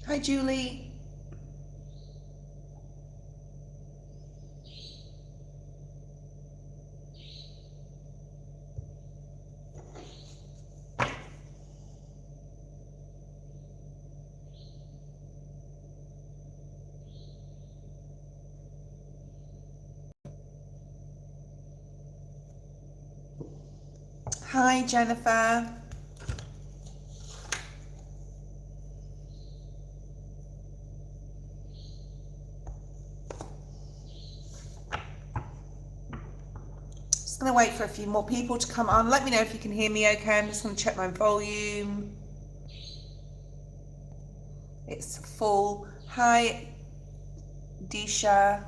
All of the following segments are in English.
Hi, Julie. Hi, Jennifer. Just going to wait for a few more people to come on. Let me know if you can hear me okay. I'm just going to check my volume. It's full. Hi, Disha.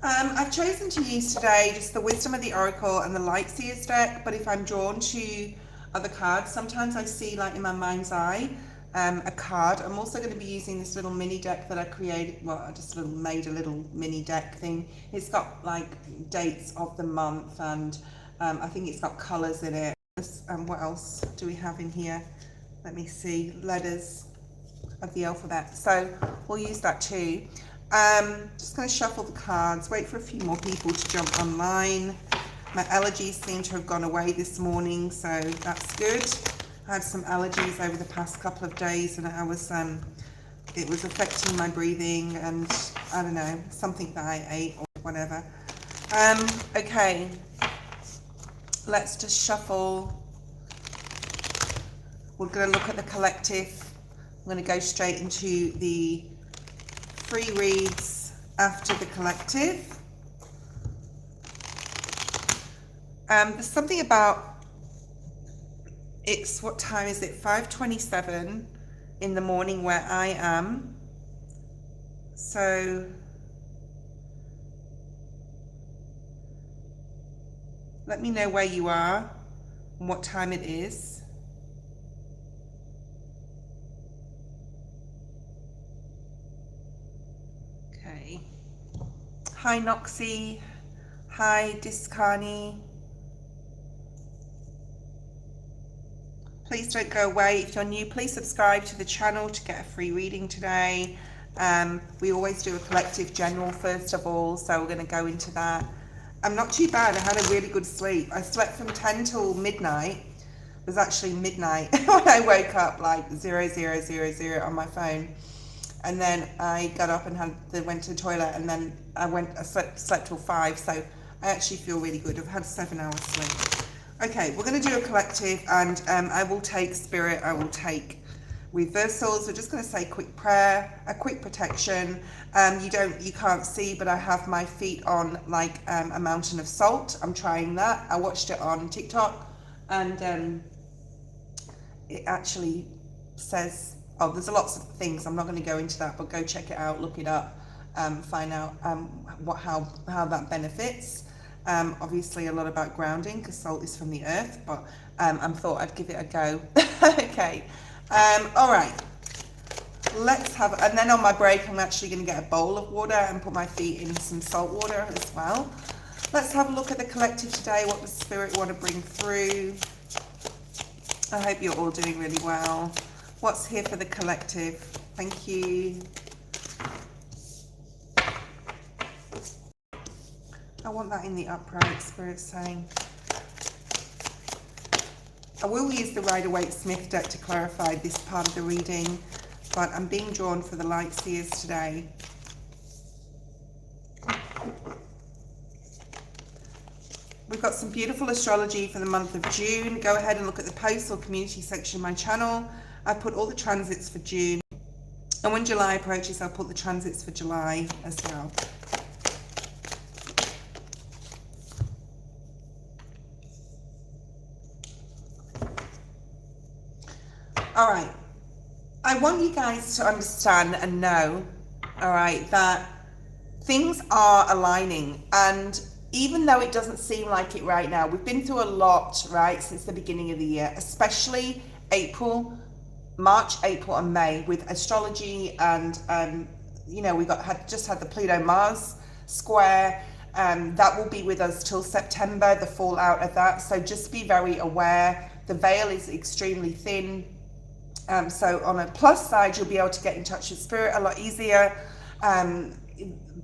I've chosen to use today just the Wisdom of the Oracle and the Lightseers deck, but if I'm drawn to other cards, sometimes I see, like in my mind's eye, a card. I'm also going to be using this little mini deck that I created. Well, I just made a little mini deck thing. It's got like dates of the month, and I think it's got colours in it. What else do we have in here? Let me see. Letters of the alphabet. So we'll use that too. Just going to shuffle the cards, wait for a few more people to jump online. My allergies seem to have gone away this morning, so that's good. I had some allergies over the past couple of days, and it was affecting my breathing, and I don't know, something that I ate or whatever. Okay, let's just shuffle. We're going to look at the collective. I'm going to go straight into the free reads after the collective. There's something about, what time is it? 5:27 in the morning where I am. So let me know where you are and what time it is. Okay. Hi, Noxie. Hi, Discani. Please don't go away. If you're new, please subscribe to the channel to get a free reading today. We always do a collective general first of all, so we're going to go into that. I'm not too bad. I had a really good sleep. I slept from 10 till midnight. It was actually midnight when I woke up, like 0000 on my phone. And then I got up and went to the toilet, and then I slept till 5. So I actually feel really good. I've had 7 hours sleep. Okay, we're going to do a collective, and I will take spirit, I will take reversals. We're just going to say quick prayer, a quick protection. You can't see, but I have my feet on like a mountain of salt. I'm trying that. I watched it on TikTok, and it actually says, oh, there's lots of things. I'm not going to go into that, but go check it out, look it up, find out how that benefits. Obviously a lot about grounding because salt is from the earth, but I thought I'd give it a go. Okay, all right, let's have, and then on my break I'm actually going to get a bowl of water and put my feet in some salt water as well. Let's have a look at the collective today, what the spirit want to bring through. I hope you're all doing really well. What's here for the collective? Thank you. I want that in the upright, Spirit saying. I will use the Rider-Waite-Smith deck to clarify this part of the reading, but I'm being drawn for the light seers today. We've got some beautiful astrology for the month of June. Go ahead and look at the posts or community section of my channel. I put all the transits for June, and when July approaches, I'll put the transits for July as well. All right, I want you guys to understand and know, all right, that things are aligning, and even though it doesn't seem like it right now, we've been through a lot, right, since the beginning of the year, especially March, April and May with astrology, and you know, we just had the Pluto Mars square. That will be with us till September, the fallout of that. So just be very aware. The veil is extremely thin. So on a plus side, you'll be able to get in touch with spirit a lot easier.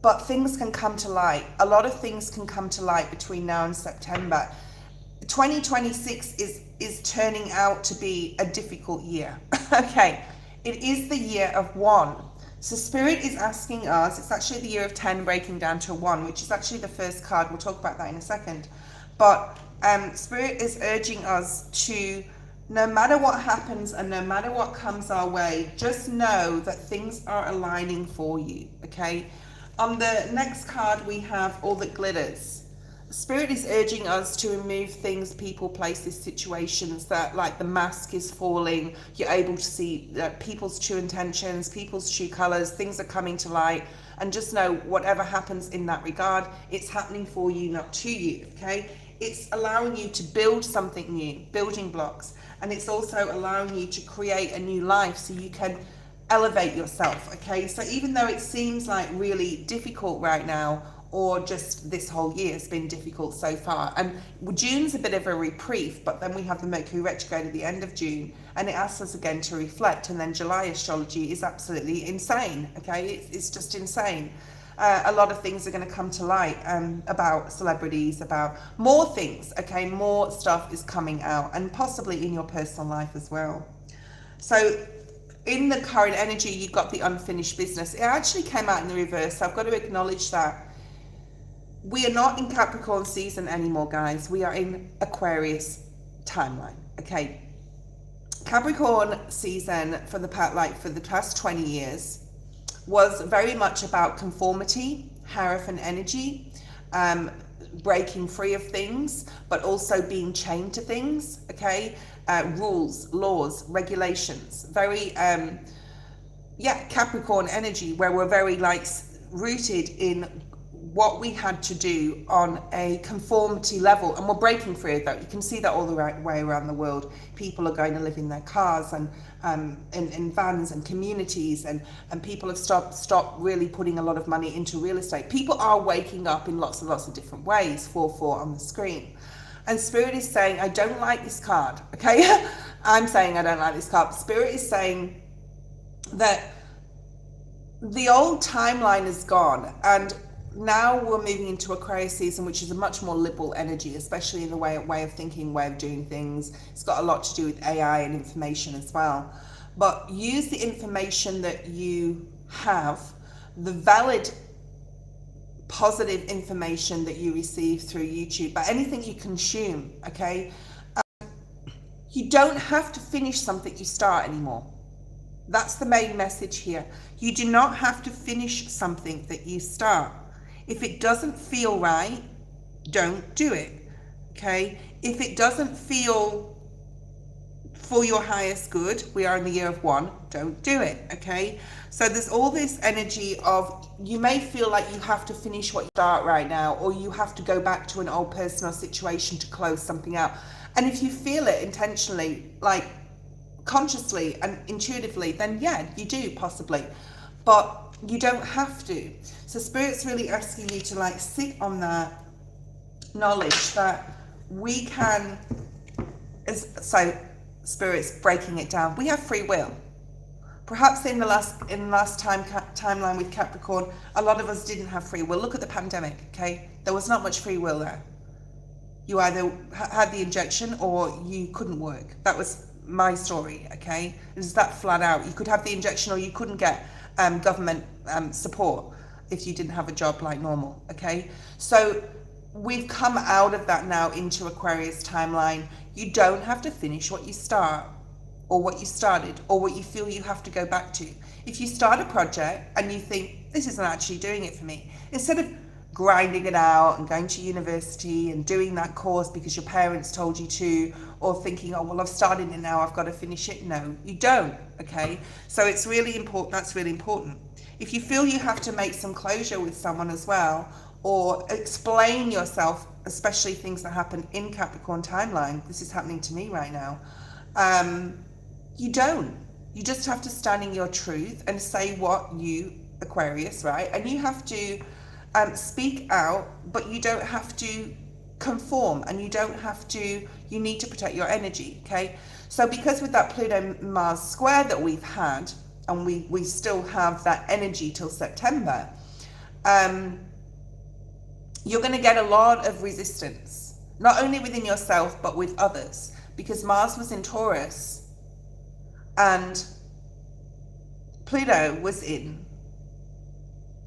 But things can come to light. A lot of things can come to light between now and September. 2026 is turning out to be a difficult year. Okay, it is the year of 1. So Spirit is asking us, it's actually the year of 10 breaking down to 1, which is actually the first card. We'll talk about that in a second. But Spirit is urging us to, no matter what happens and no matter what comes our way, just know that things are aligning for you, okay? On the next card, we have All That Glitters. Spirit is urging us to remove things, people, places, situations that, like, the mask is falling. You're able to see people's true intentions, people's true colors. Things are coming to light. And just know, whatever happens in that regard, it's happening for you, not to you, okay? It's allowing you to build something new, building blocks. And it's also allowing you to create a new life so you can elevate yourself, okay? So even though it seems like really difficult right now, or just this whole year has been difficult so far, and June's a bit of a reprieve, but then we have the Mercury retrograde at the end of June, and it asks us again to reflect. And then July astrology is absolutely insane, okay? It's just insane. A lot of things are going to come to light about celebrities, about more things, okay? More stuff is coming out, and possibly in your personal life as well. So in the current energy, you've got the unfinished business. It actually came out in the reverse, so I've got to acknowledge that. We are not in Capricorn season anymore, guys. We are in Aquarius timeline, okay? Capricorn season for the past 20 years was very much about conformity, Hierophant energy, breaking free of things, but also being chained to things, okay? Rules, laws, regulations, very, Capricorn energy, where we're very, like, rooted in what we had to do on a conformity level, and we're breaking free of that. You can see that all the right way around the world. People are going to live in their cars and in vans and communities, and people have stopped really putting a lot of money into real estate. People are waking up in lots and lots of different ways. 4-4 on the screen. And Spirit is saying, I don't like this card, okay? I'm saying I don't like this card. Spirit is saying that the old timeline is gone, and now we're moving into Aquarius season, which is a much more liberal energy, especially in the way of thinking, way of doing things. It's got a lot to do with AI and information as well. But use the information that you have, the valid, positive information that you receive through YouTube, but anything you consume, okay? You don't have to finish something you start anymore. That's the main message here. You do not have to finish something that you start. If it doesn't feel right, don't do it, okay? If it doesn't feel for your highest good, we are in the year of 1, don't do it, okay? So there's all this energy of, you may feel like you have to finish what you start right now, or you have to go back to an old personal situation to close something out. And if you feel it intentionally, like consciously and intuitively, then yeah, you do possibly. But you don't have to. So Spirit's really asking you to, like, sit on that knowledge that we can, so Spirit's breaking it down. We have free will. Perhaps in the last timeline with Capricorn, a lot of us didn't have free will. Look at the pandemic, okay? There was not much free will there. You either had the injection or you couldn't work. That was my story, okay? It was that flat out. You could have the injection or you couldn't get government support if you didn't have a job like normal, okay? So we've come out of that now into Aquarius timeline. You don't have to finish what you start, or what you started, or what you feel you have to go back to. If you start a project and you think, this isn't actually doing it for me, instead of grinding it out and going to university and doing that course because your parents told you to, or thinking, oh, well, I've started it now, I've got to finish it. No, you don't, okay? So it's really important, that's really important. If you feel you have to make some closure with someone as well, or explain yourself, especially things that happen in Capricorn timeline, this is happening to me right now, you don't. You just have to stand in your truth and say what you, Aquarius, right? And you have to Speak out, but you don't have to conform, and you don't have to, you need to protect your energy, okay? So because with that Pluto Mars square that we've had, and we still have that energy till September, you're going to get a lot of resistance, not only within yourself, but with others, because Mars was in Taurus and Pluto was in,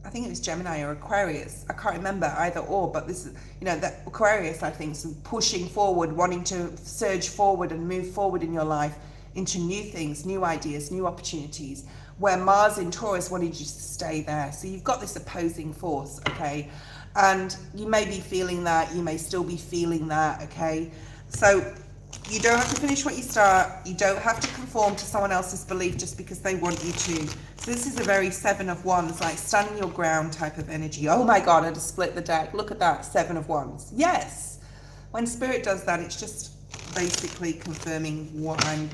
I think it was Gemini or Aquarius. I can't remember either or, but this is, you know, that Aquarius, I think, is pushing forward, wanting to surge forward and move forward in your life into new things, new ideas, new opportunities, where Mars in Taurus wanted you to stay there. So you've got this opposing force, okay? And you may be feeling that, you may still be feeling that, okay? So you don't have to finish what you start. You don't have to conform to someone else's belief just because they want you to. So this is a very Seven of Wands, like standing your ground type of energy. Oh my God, I just split the deck. Look at that, Seven of Wands. Yes. When Spirit does that, it's just basically confirming what I'm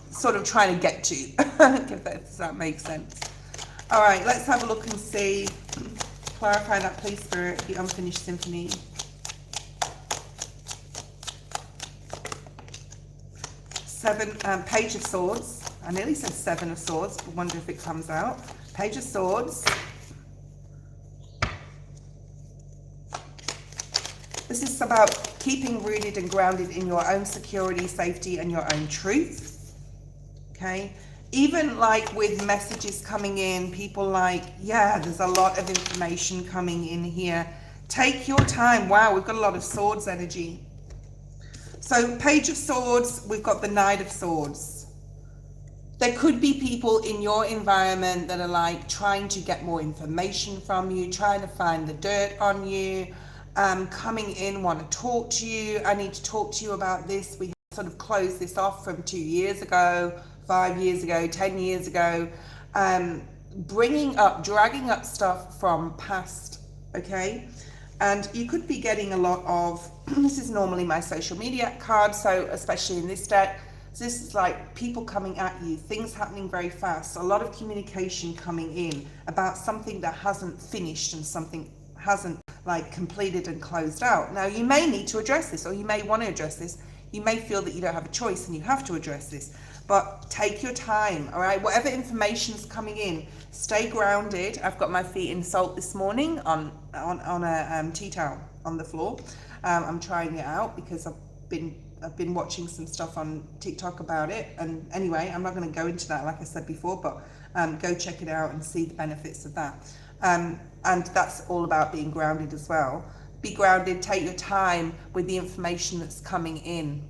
sort of trying to get to. Does that make sense? All right, let's have a look and see. Clarify that, please, Spirit, the unfinished symphony. Page of Swords. I nearly said Seven of Swords, but wonder if it comes out. Page of Swords. This is about keeping rooted and grounded in your own security, safety, and your own truth. Okay? Even like with messages coming in, people like, yeah, there's a lot of information coming in here. Take your time. Wow, we've got a lot of Swords energy. So Page of Swords, we've got the Knight of Swords. There could be people in your environment that are like trying to get more information from you, trying to find the dirt on you, coming in, want to talk to you. I need to talk to you about this. We sort of closed this off from 2 years ago, 5 years ago, 10 years ago, bringing up, dragging up stuff from past, okay? And you could be getting a lot of, this is normally my social media card, so especially in this deck, so this is like people coming at you, things happening very fast, a lot of communication coming in about something that hasn't finished and something hasn't like completed and closed out. Now you may need to address this, or you may want to address this. You may feel that you don't have a choice and you have to address this, but take your time, all right? Whatever information's coming in, stay grounded. I've got my feet in salt this morning on a tea towel on the floor. I'm trying it out because I've been watching some stuff on TikTok about it. And anyway, I'm not going to go into that like I said before, but go check it out and see the benefits of that. And that's all about being grounded as well. Be grounded, take your time with the information that's coming in.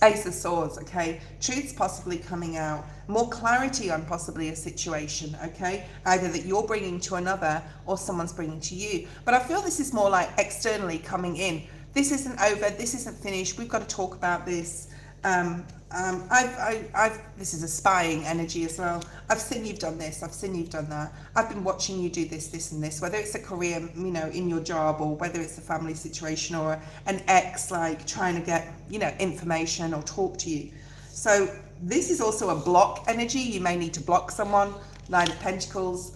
Ace of Swords, okay? Truth's possibly coming out. More clarity on possibly a situation, okay? Either that you're bringing to another or someone's bringing to you. But I feel this is more like externally coming in. This isn't over, this isn't finished, we've got to talk about this. This is a spying energy as well. I've seen you've done this, I've seen you've done that. I've been watching you do this, this and this, whether it's a career, you know, in your job, or whether it's a family situation or an ex, like trying to get, you know, information or talk to you. So this is also a block energy. You may need to block someone. Nine of Pentacles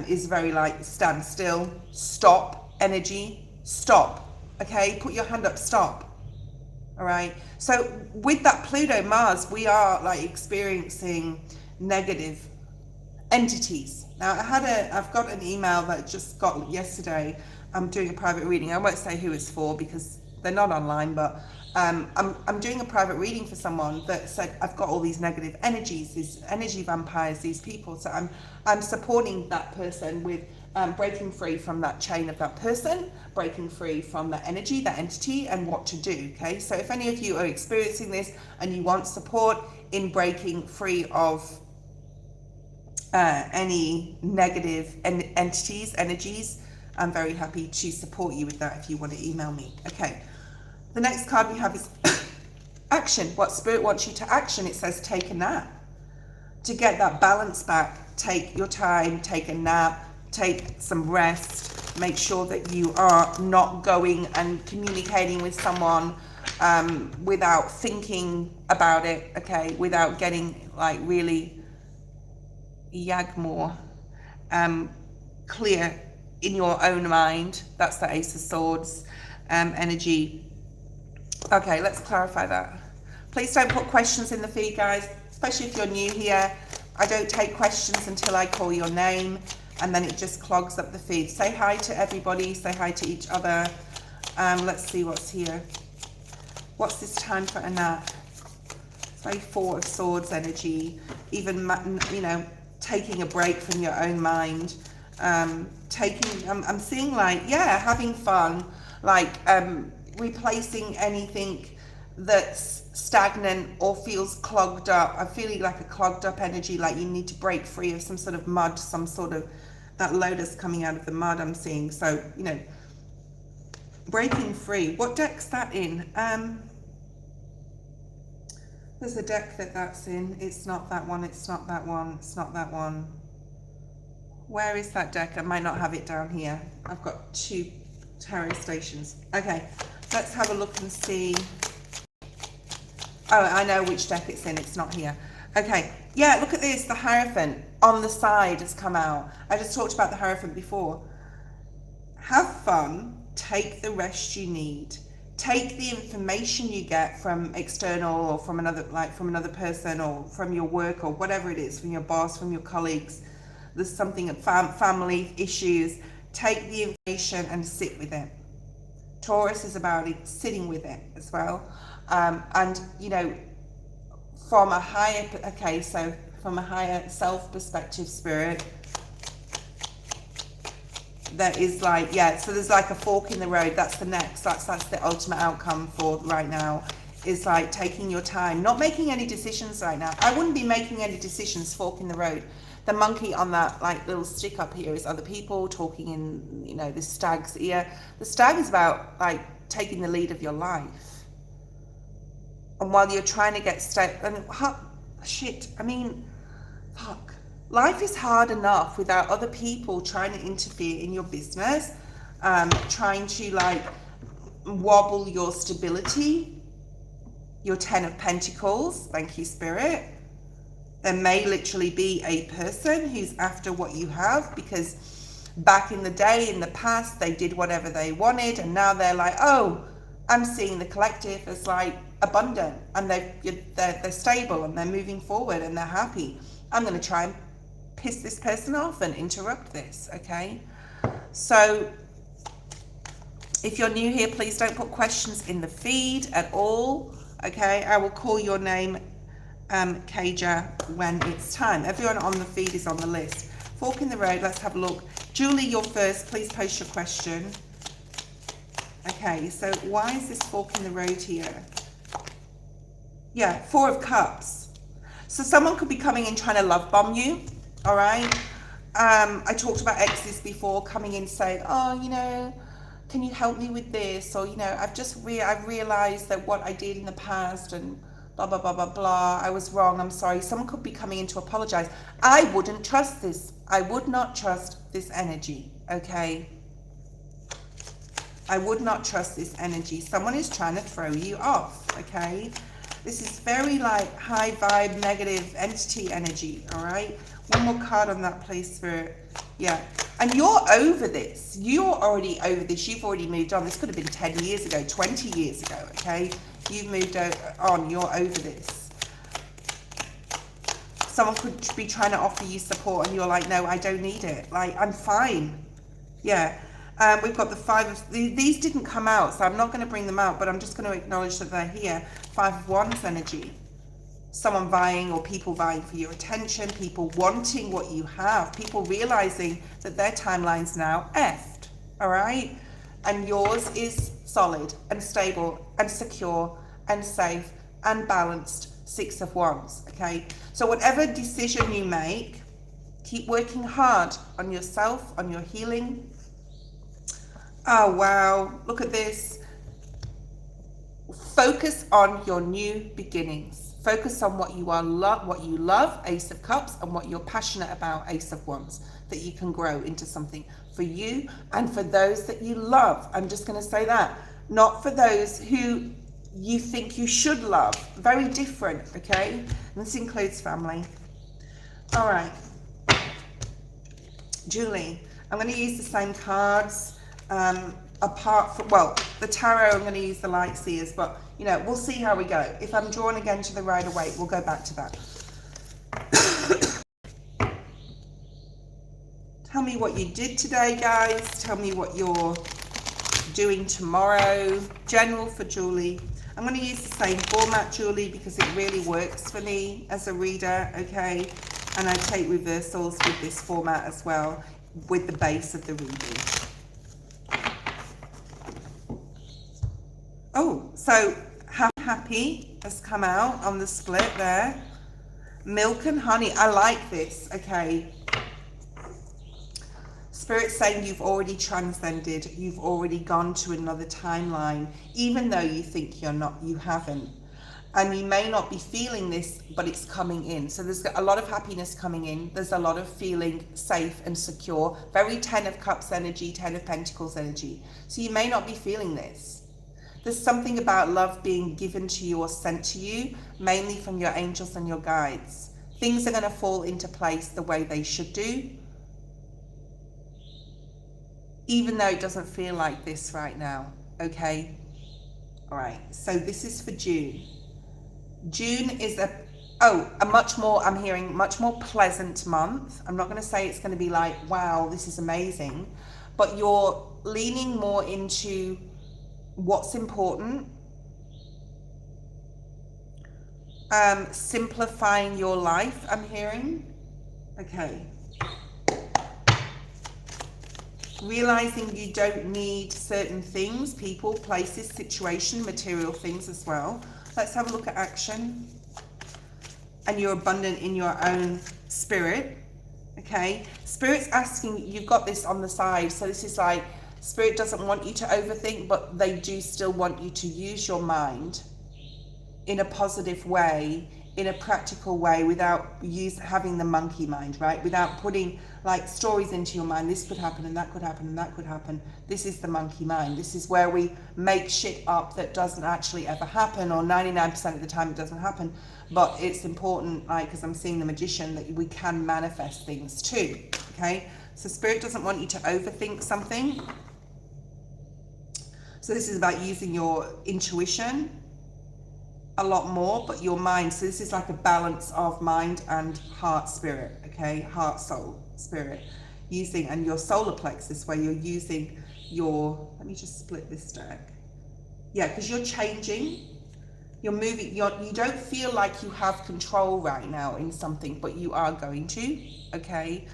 is very like stand still, stop energy, stop. Okay, put your hand up, stop. All right, so with that Pluto Mars, we are like experiencing negative entities. Now I've got an email that just got yesterday. I'm doing a private reading. I won't say who it's for because they're not online, but I'm doing a private reading for someone that said I've got all these negative energies, these energy vampires, these people. So I'm supporting that person with breaking free from that chain of that person, breaking free from that energy, that entity, and what to do. Okay, so if any of you are experiencing this and you want support in breaking free of any negative entities, energies, I'm very happy to support you with that if you want to email me. Okay, the next card we have is action. What Spirit wants you to action. It says take a nap. To get that balance back, take your time, take a nap, take some rest, make sure that you are not going and communicating with someone without thinking about it, okay, without getting like really more clear in your own mind. That's the Ace of Swords energy. Okay, let's clarify that. Please don't put questions in the feed, guys, especially if you're new here. I don't take questions until I call your name, and then it just clogs up the feed. Say hi to everybody, say hi to each other. Let's see what's here. What's this time for a nap? It's very Four of Swords energy. Even, you know, taking a break from your own mind. I'm seeing like, yeah, having fun, like replacing anything that's stagnant or feels clogged up. I'm feeling like a clogged up energy, like you need to break free of some sort of mud, some sort of that lotus coming out of the mud I'm seeing. So, you know, breaking free. What deck's that in? There's a deck that's in. It's not that one, it's not that one, it's not that one. Where is that deck? I might not have it down here. I've got 2 tarot stations. Okay, let's have a look and see. Oh, I know which deck it's in. It's not here. Okay, yeah, look at this. The Hierophant on the side has come out. I just talked about the Hierophant before. Have fun. Take the rest you need. Take the information you get from external or from another, like from another person or from your work or whatever it is, from your boss, from your colleagues. There's something, family issues. Take the information and sit with it. Taurus is about it, sitting with it as well. And, you know, from a higher, okay, so from a higher self perspective, Spirit, there is like, yeah, so there's like a fork in the road. That's the next, that's the ultimate outcome for right now, is like taking your time, not making any decisions right now. I wouldn't be making any decisions, fork in the road. The monkey on that like little stick up here is other people talking in, you know, this stag's ear. The stag is about like taking the lead of your life. And while you're trying to get shit, I mean, fuck. Life is hard enough without other people trying to interfere in your business, trying to like wobble your stability, your 10 of Pentacles. Thank you, Spirit. There may literally be a person who's after what you have, because back in the day, in the past, they did whatever they wanted, and now they're like, oh, I'm seeing the collective as like abundant, and they're stable, and they're moving forward, and they're happy. I'm going to try and piss this person off and interrupt this, okay? So if you're new here, please don't put questions in the feed at all, okay? I will call your name, Kaja, when it's time. Everyone on the feed is on the list. Fork in the road, let's have a look. Julie, you're first. Please post your question. Okay, so why is this fork in the road here? Yeah, 4 of Cups. So someone could be coming in trying to love bomb you, all right? I talked about exes before, coming in saying, oh, you know, can you help me with this? Or, you know, I've realized that what I did in the past and blah, blah, blah, blah, blah. I was wrong. I'm sorry. Someone could be coming in to apologize. I wouldn't trust this. I would not trust this energy, okay? I would not trust this energy. Someone is trying to throw you off, okay? This is very like high vibe, negative entity energy, all right? One more card on that, please, Spirit. Yeah. And you're over this. You're already over this. You've already moved on. This could have been 10 years ago, 20 years ago, okay? You've moved on. You're over this. Someone could be trying to offer you support and you're like, no, I don't need it. Like, I'm fine. Yeah. We've got the 5 of... These didn't come out, so I'm not going to bring them out, but I'm just going to acknowledge that they're here. 5 of Wands energy. Someone vying or people vying for your attention, people wanting what you have, people realizing that their timeline's now effed, all right? And yours is solid and stable and secure and safe and balanced. 6 of Wands, okay? So whatever decision you make, keep working hard on yourself, on your healing. Oh, wow. Look at this. Focus on your new beginnings. Focus on what you are, what you love, Ace of Cups, and what you're passionate about, Ace of Wands, that you can grow into something for you and for those that you love. I'm just going to say that. Not for those who you think you should love. Very different, okay? And this includes family. All right. Julie, I'm going to use the same cards, apart from, well, the tarot, I'm going to use the light seers, but, you know, we'll see how we go. If I'm drawn again to the Rider-Waite, we'll go back to that. Tell me what you did today, guys. Tell me what you're doing tomorrow. General for Julie. I'm going to use the same format, Julie, because it really works for me as a reader, okay? And I take reversals with this format as well, with the base of the reading. Oh, so happy has come out on the split there. Milk and honey. I like this, okay? Spirit's saying you've already transcended, you've already gone to another timeline, even though you think you're not, you haven't. And you may not be feeling this, but it's coming in. So there's a lot of happiness coming in. There's a lot of feeling safe and secure. Very 10 of Cups energy, 10 of Pentacles energy. So you may not be feeling this. There's something about love being given to you or sent to you, mainly from your angels and your guides. Things are going to fall into place the way they should do, even though it doesn't feel like this right now, okay? All right, so this is for June. June is a much more, I'm hearing, much more pleasant month. I'm not gonna say it's gonna be like, wow, this is amazing, but you're leaning more into what's important, simplifying your life, I'm hearing, okay. Realizing you don't need certain things, people, places, situation, material things as well. Let's have a look at action. And you're abundant in your own spirit, okay? Spirit's asking, you've got this on the side, so this is like, Spirit doesn't want you to overthink, but they do still want you to use your mind in a positive way, in a practical way, without having the monkey mind, right? Without putting like stories into your mind. This could happen and that could happen and that could happen. This is the monkey mind. This is where we make shit up that doesn't actually ever happen, or 99% of the time it doesn't happen. But it's important, like, because I'm seeing the Magician, that we can manifest things too, okay? So Spirit doesn't want you to overthink something. So this is about using your intuition a lot more, but your mind. So this is like a balance of mind and heart, spirit, okay? Heart, soul, spirit. Using, and your solar plexus, where you're using your, let me just split this deck. Yeah, because you're changing, you're moving, you don't feel like you have control right now in something, but you are going to, okay?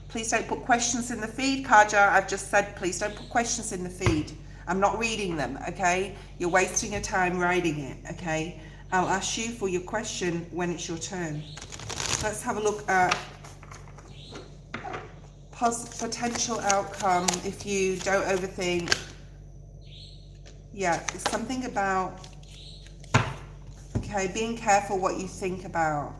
Please don't put questions in the feed, Kaja. I've just said, please don't put questions in the feed. I'm not reading them, okay? You're wasting your time writing it, okay? I'll ask you for your question when it's your turn. Let's have a look at potential outcome if you don't overthink. Yeah, it's something about, okay, being careful what you think about.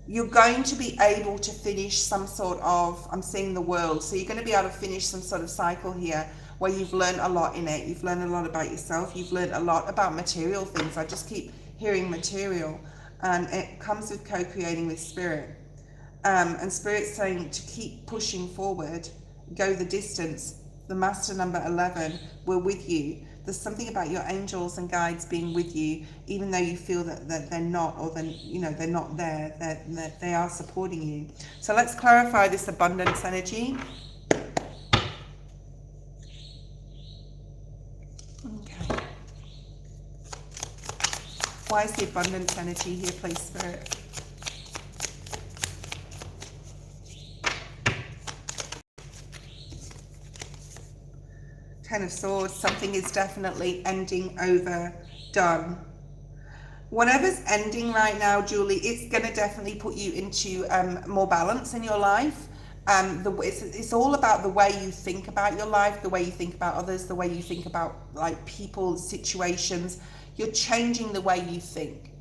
You're going to be able to finish some sort of, I'm seeing the world, so you're going to be able to finish some sort of cycle here where you've learned a lot in it. You've learned a lot about yourself. You've learned a lot about material things. I just keep hearing material, and it comes with co-creating with Spirit. And Spirit's saying to keep pushing forward, go the distance. The Master number 11, we're with you. There's something about your angels and guides being with you, even though you feel that they're not, or then, you know, they're not there, that they are supporting you. So let's clarify this abundance energy. Okay. Why is the abundance energy here, please, Spirit? Ten of Swords, something is definitely ending, overdone. Whatever's ending right now, Julie, it's going to definitely put you into more balance in your life. It's all about the way you think about your life, the way you think about others, the way you think about like people, situations. You're changing the way you think.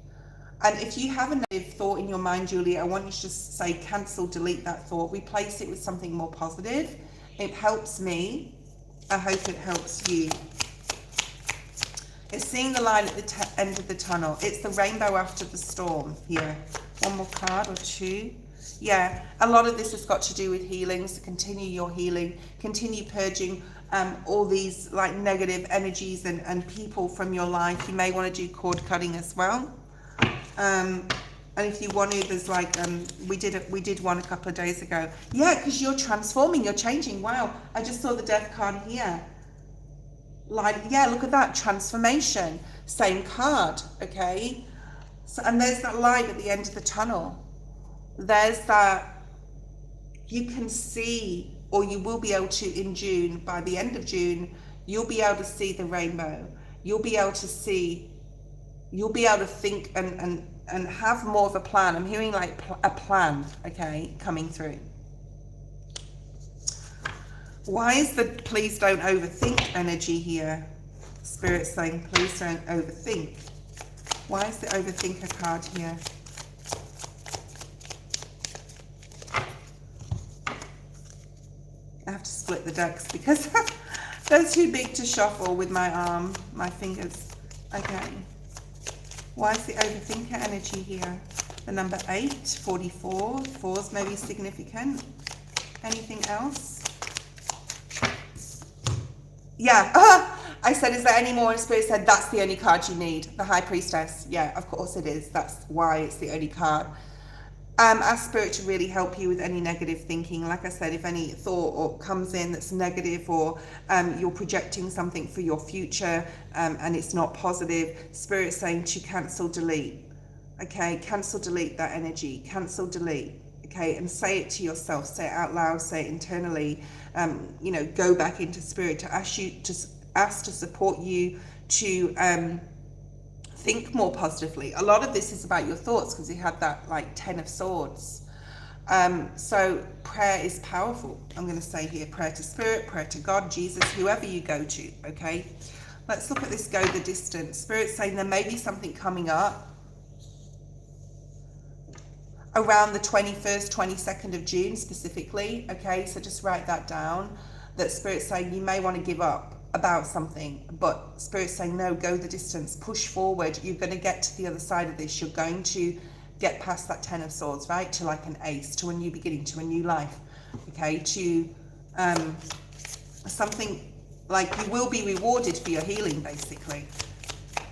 And if you have a negative thought in your mind, Julie, I want you to just say cancel, delete that thought, replace it with something more positive. It helps me. I hope it helps you. It's seeing the light at the end of the tunnel. It's the rainbow after the storm here. One more card or two. Yeah, a lot of this has got to do with healing. So continue your healing, continue purging all these like negative energies and people from your life. You may want to do cord cutting as well. And if you want to, there's like we did one a couple of days ago. Yeah, because you're transforming, you're changing. Wow, I just saw the death card here. Like, yeah, look at that, transformation. Same card, okay. So, and there's that light at the end of the tunnel. There's that, you can see, or you will be able to in June, by the end of June, you'll be able to see the rainbow. You'll be able to see, you'll be able to think and have more of a plan. I'm hearing like a plan, okay, coming through. Why is the please don't overthink energy here? Spirit saying please don't overthink. Why is the overthinker card here? I have to split the decks because they're too big to shuffle with my arm, my fingers. Okay. Why is the overthinker energy here? The number 8, 44, 4's maybe significant. Anything else? Yeah, I said, is there any more? And Spirit said, that's the only card you need. The High Priestess. Yeah, of course it is. That's why it's the only card. Ask Spirit to really help you with any negative thinking. Like I said, if any thought or comes in that's negative, or you're projecting something for your future and it's not positive, Spirit's saying to cancel, delete. Okay, cancel, delete that energy. Cancel, delete. Okay, and say it to yourself. Say it out loud. Say it internally. You know, go back into Spirit to ask to support you to think more positively. A lot of this is about your thoughts because you had that like 10 of Swords. So prayer is powerful. I'm going to say here, prayer to Spirit, prayer to God, Jesus, whoever you go to. Okay, let's look at this go the distance. Spirit saying there may be something coming up around the 21st, 22nd of June specifically. Okay, so just write that down. That Spirit's saying you may want to give up about something, but Spirit's saying no, go the distance, push forward. You're going to get to the other side of this. You're going to get past that 10 of Swords, right, to like an ace, to a new beginning, to a new life. Okay, to something like you will be rewarded for your healing, basically.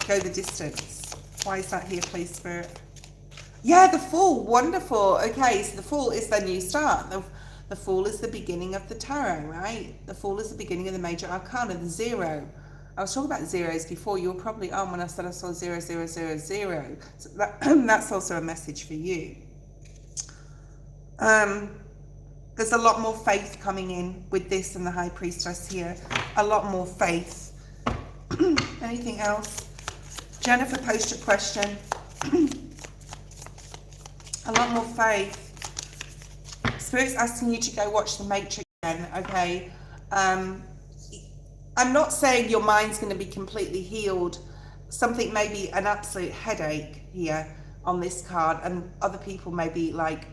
Go the distance. Why is that here, please, Spirit? Yeah, the Fool, wonderful. Okay, so the Fool is the new start. The Fool is the beginning of the tarot, right? The Fool is the beginning of the major arcana, the 0. I was talking about zeros before. You were probably on when I said I saw 0, 0, 0, 0. So that's also a message for you. There's a lot more faith coming in with this and the High Priestess here. A lot more faith. Anything else? Jennifer, post your question. A lot more faith. Spirit's asking you to go watch The Matrix again, okay? I'm not saying your mind's going to be completely healed. Something may be an absolute headache here on this card, and other people may be like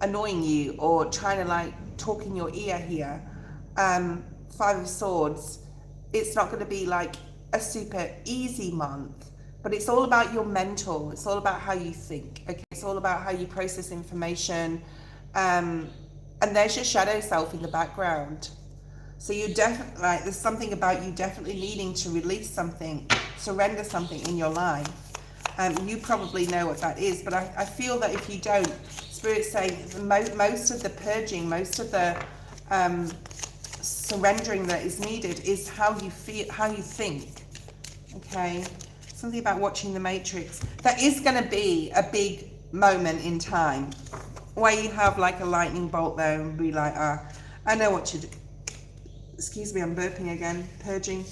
annoying you or trying to like talk in your ear here. 5 of Swords. It's not going to be like a super easy month, but it's all about your mental. It's all about how you think. Okay, it's all about how you process information. And there's your shadow self in the background. So you definitely, like, there's something about you definitely needing to release something, surrender something in your life. You probably know what that is, but I feel that if you don't, Spirit's saying most of the purging, most of the surrendering that is needed is how you feel, how you think. Okay, something about watching The Matrix. That is going to be a big moment in time where you have like a lightning bolt there and be like, I know what to do. Excuse me, I'm burping again, purging.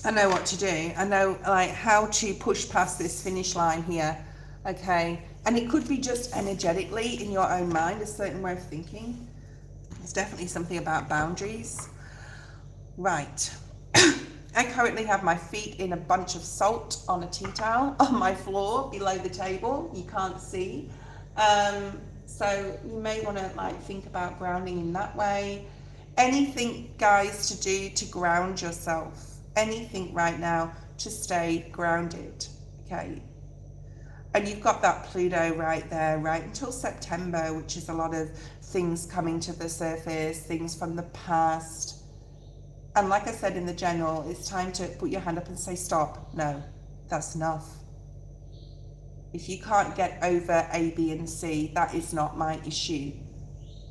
I know what to do. I know like how to push past this finish line here. Okay, and it could be just energetically in your own mind, a certain way of thinking. There's definitely something about boundaries. Right. I currently have my feet in a bunch of salt on a tea towel on my floor below the table. You can't see. So you may want to like think about grounding in that way. Anything, guys, to do to ground yourself. Anything right now to stay grounded. Okay. And you've got that Pluto right there, right until September, which is a lot of things coming to the surface, things from the past. And like I said in the general, it's time to put your hand up and say, stop. No, that's enough. If you can't get over A, B, and C, that is not my issue.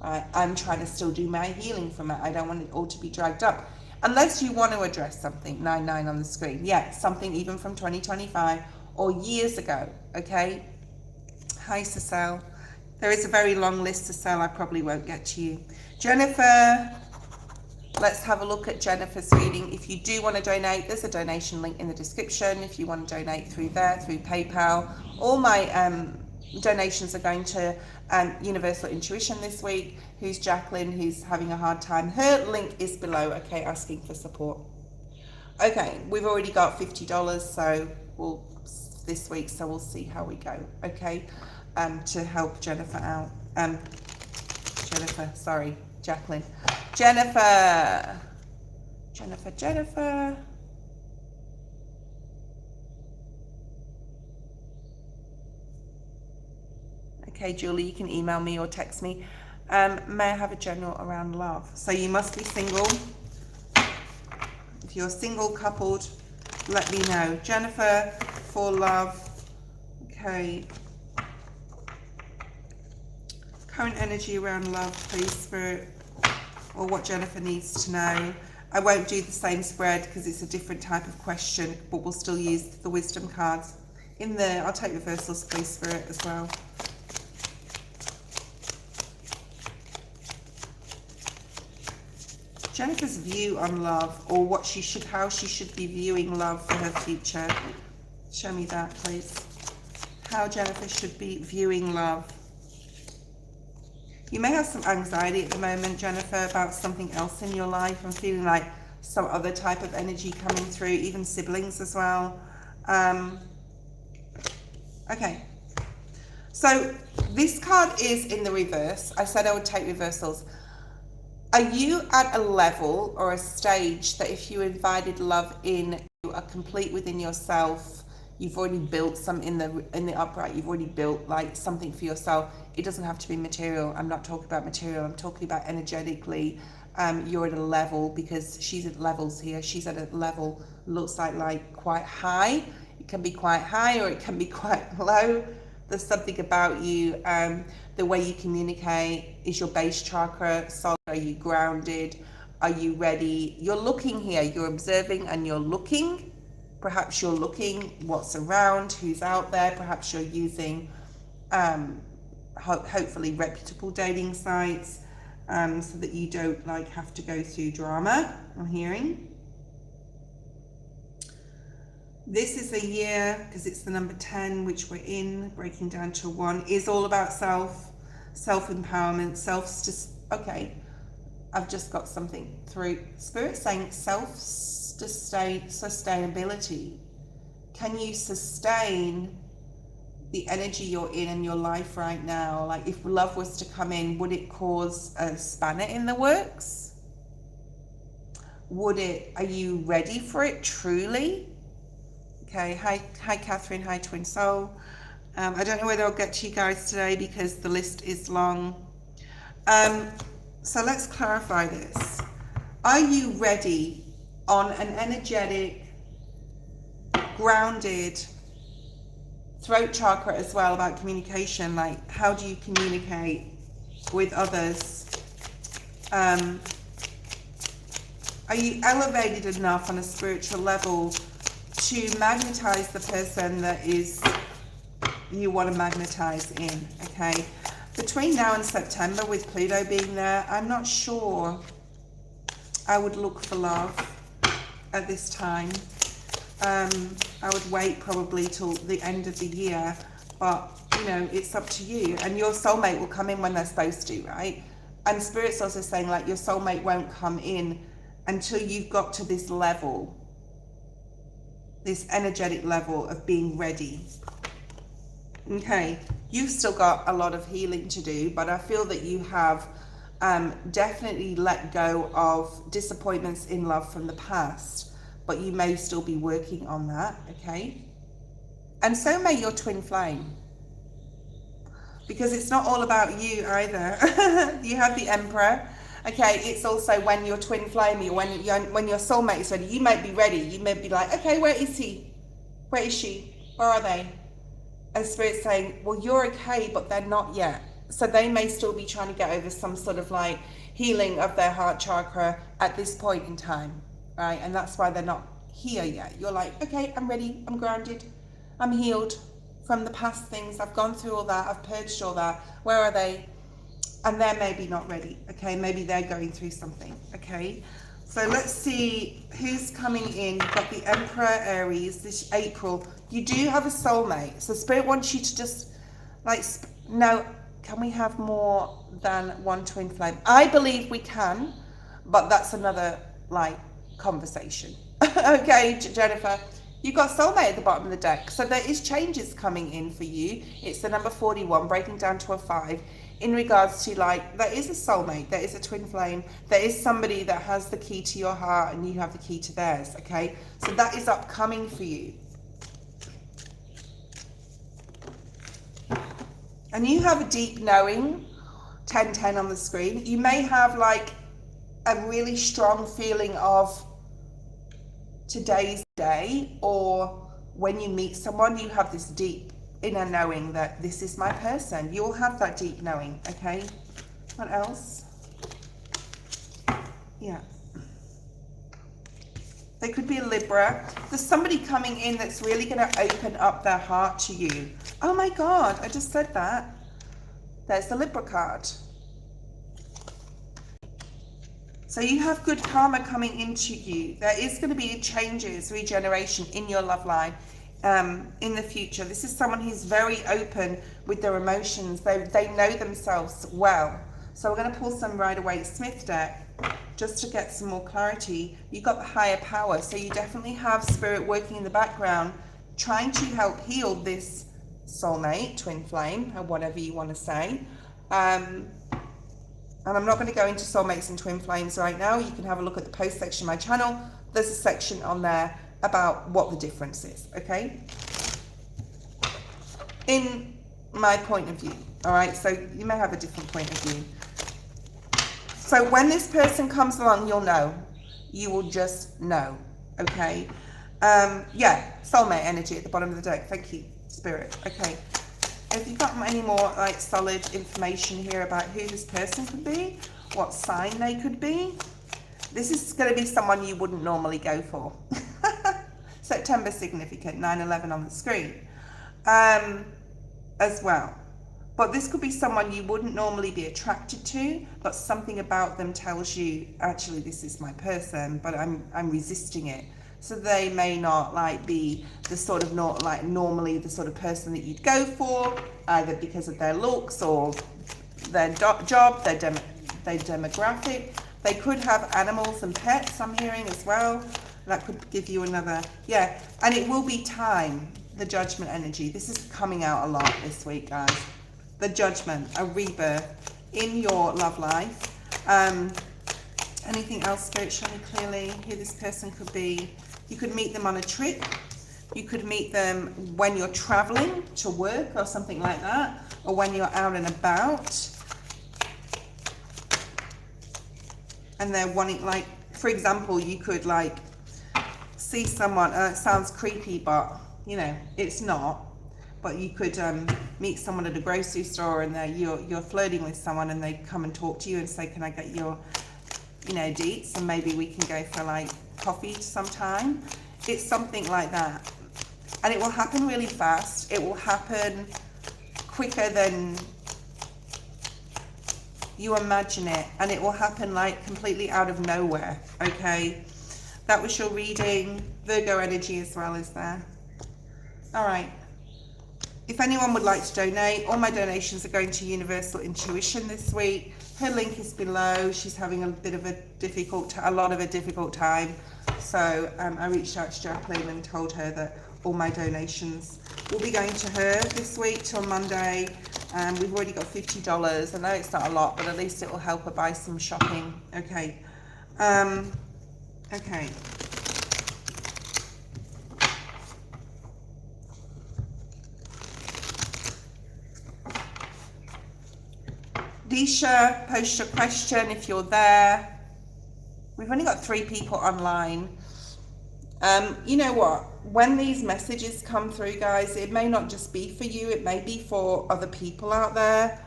I'm trying to still do my healing from it. I don't want it all to be dragged up. Unless you want to address something, 99 on the screen. Yeah, something even from 2025 or years ago, okay? Hi, Cecile. There is a very long list, Cecile. I probably won't get to you. Jennifer, let's have a look at Jennifer's reading. If you do want to donate, there's a donation link in the description. If you want to donate through there, through PayPal. All my donations are going to Universal Intuition this week. Who's Jacqueline, who's having a hard time. Her link is below, okay, asking for support. Okay, we've already got $50, so this week, so we'll see how we go, okay, to help Jennifer out. Jacqueline. Jennifer. Okay, Julie, you can email me or text me. May I have a general around love? So you must be single. If you're single, coupled, let me know. Jennifer, for love. Okay. Current energy around love, please, Spirit, or what Jennifer needs to know. I won't do the same spread because it's a different type of question, but we'll still use the wisdom cards. In there, I'll take reversals, please, Spirit, as well. Jennifer's view on love, or what she should, how she should be viewing love for her future. Show me that, please. How Jennifer should be viewing love. You may have some anxiety at the moment, Jennifer, about something else in your life. I'm feeling like some other type of energy coming through, even siblings as well. Okay. So this card is in the reverse. I said I would take reversals. Are you at a level or a stage that if you invited love in, you are complete within yourself? You've already built some in the upright. You've already built like something for yourself. It doesn't have to be material. I'm not talking about material. I'm talking about energetically. You're at a level, because she's at levels here. She's at a level, looks like quite high. It can be quite high or it can be quite low. There's something about you. The way you communicate. Is your base chakra solid? Are you grounded? Are you ready? You're looking here. You're observing and you're looking. Perhaps you're looking what's around, who's out there. Perhaps you're using hopefully reputable dating sites, so that you don't like have to go through drama. I'm hearing. This is a year, because it's the number 10, which we're in, breaking down to 1, is all about self-empowerment, okay, I've just got something through. Spirit saying sustainability. Can you sustain the energy you're in your life right now? Like if love was to come in, would it cause a spanner in the works? Are you ready for it truly? Okay, hi Catherine, hi Twin Soul. I don't know whether I'll get to you guys today because the list is long. So let's clarify this. Are you ready on an energetic, grounded throat chakra as well, about communication? Like how do you communicate with others? Are you elevated enough on a spiritual level to magnetize the person that you want to magnetize in? Okay, between now and September, with Pluto being there, I'm not sure I would look for love at this time. I would wait probably till the end of the year, but you know, it's up to you. And your soulmate will come in when they're supposed to, right? And Spirit's also saying like your soulmate won't come in until you've got to this level, this energetic level of being ready. Okay, you've still got a lot of healing to do, but I feel that you have definitely let go of disappointments in love from the past, but you may still be working on that, okay? And so may your twin flame. Because it's not all about you either. You have the Emperor. Okay, it's also when your twin flame, when your soulmate is ready, you might be ready. You may be like, okay, where is he? Where is she? Where are they? And Spirit's saying, well, you're okay, but they're not yet. So they may still be trying to get over some sort of like healing of their heart chakra at this point in time, right? And that's why they're not here yet. You're like, okay, I'm ready, I'm grounded, I'm healed from the past things. I've gone through all that, I've purged all that. Where are they? And they're maybe not ready, okay? Maybe they're going through something, okay? So let's see who's coming in. You've got the Emperor Aries this April. You do have a soulmate. So Spirit wants you to just like, no, can we have more than one twin flame? I believe we can, but that's another like conversation. Okay, Jennifer, you've got soulmate at the bottom of the deck. So there is changes coming in for you. It's the number 41, breaking down to a 5. In regards to like, there is a soulmate, there is a twin flame, there is somebody that has the key to your heart and you have the key to theirs, okay? So that is upcoming for you. And you have a deep knowing, 1010 on the screen. You may have like a really strong feeling of today's day, or when you meet someone, you have this deep inner knowing that this is my person. You'll have that deep knowing, okay? What else? Yeah. There could be a Libra. There's somebody coming in that's really going to open up their heart to you. Oh my God, I just said that. There's the Libra card. So you have good karma coming into you. There is going to be changes, regeneration in your love life in the future. This is someone who's very open with their emotions. They know themselves well. So we're going to pull some Rider-Waite-Smith deck just to get some more clarity. You've got the higher power. So you definitely have Spirit working in the background, trying to help heal this soulmate, twin flame, or whatever you want to say. And I'm not going to go into soulmates and twin flames right now. You can have a look at the post section of my channel. There's a section on there about what the difference is, okay? In my point of view, all right? So you may have a different point of view. So when this person comes along, you'll know. You will just know, okay? Yeah, soulmate energy at the bottom of the deck. Thank you, Spirit. Okay. If you've got any more like solid information here about who this person could be, what sign they could be, this is going to be someone you wouldn't normally go for. September significant, 9/11 on the screen as well. But this could be someone you wouldn't normally be attracted to, but something about them tells you, actually, this is my person, but I'm resisting it. So they may not like be the sort of not like normally the sort of person that you'd go for, either because of their looks or their job, their demographic. They could have animals and pets, I'm hearing as well. That could give you another, yeah. And it will be time, the judgment energy. This is coming out a lot this week, guys. The judgment, a rebirth in your love life. Anything else, Spirit, show me clearly who this person could be. You could meet them on a trip. You could meet them when you're traveling to work or something like that, or when you're out and about. And they're wanting, like, for example, you could like see someone, it sounds creepy, but you know, it's not. But you could meet someone at a grocery store and you're flirting with someone and they come and talk to you and say, can I get your, you know, deets, and maybe we can go for like coffee sometime. It's something like that. And it will happen really fast. It will happen quicker than you imagine it, and it will happen like completely out of nowhere, okay? That was your reading. Virgo energy as well is there. All right. If anyone would like to donate, all my donations are going to Universal Intuition this week. Her link is below. She's having a bit of a difficult time. So I reached out to Jacqueline and told her that all my donations will be going to her this week till Monday. We've already got $50. I know it's not a lot, but at least it will help her buy some shopping. Okay. Okay. Disha, post your question if you're there. We've only got 3 people online. You know what? When these messages come through, guys, it may not just be for you, it may be for other people out there.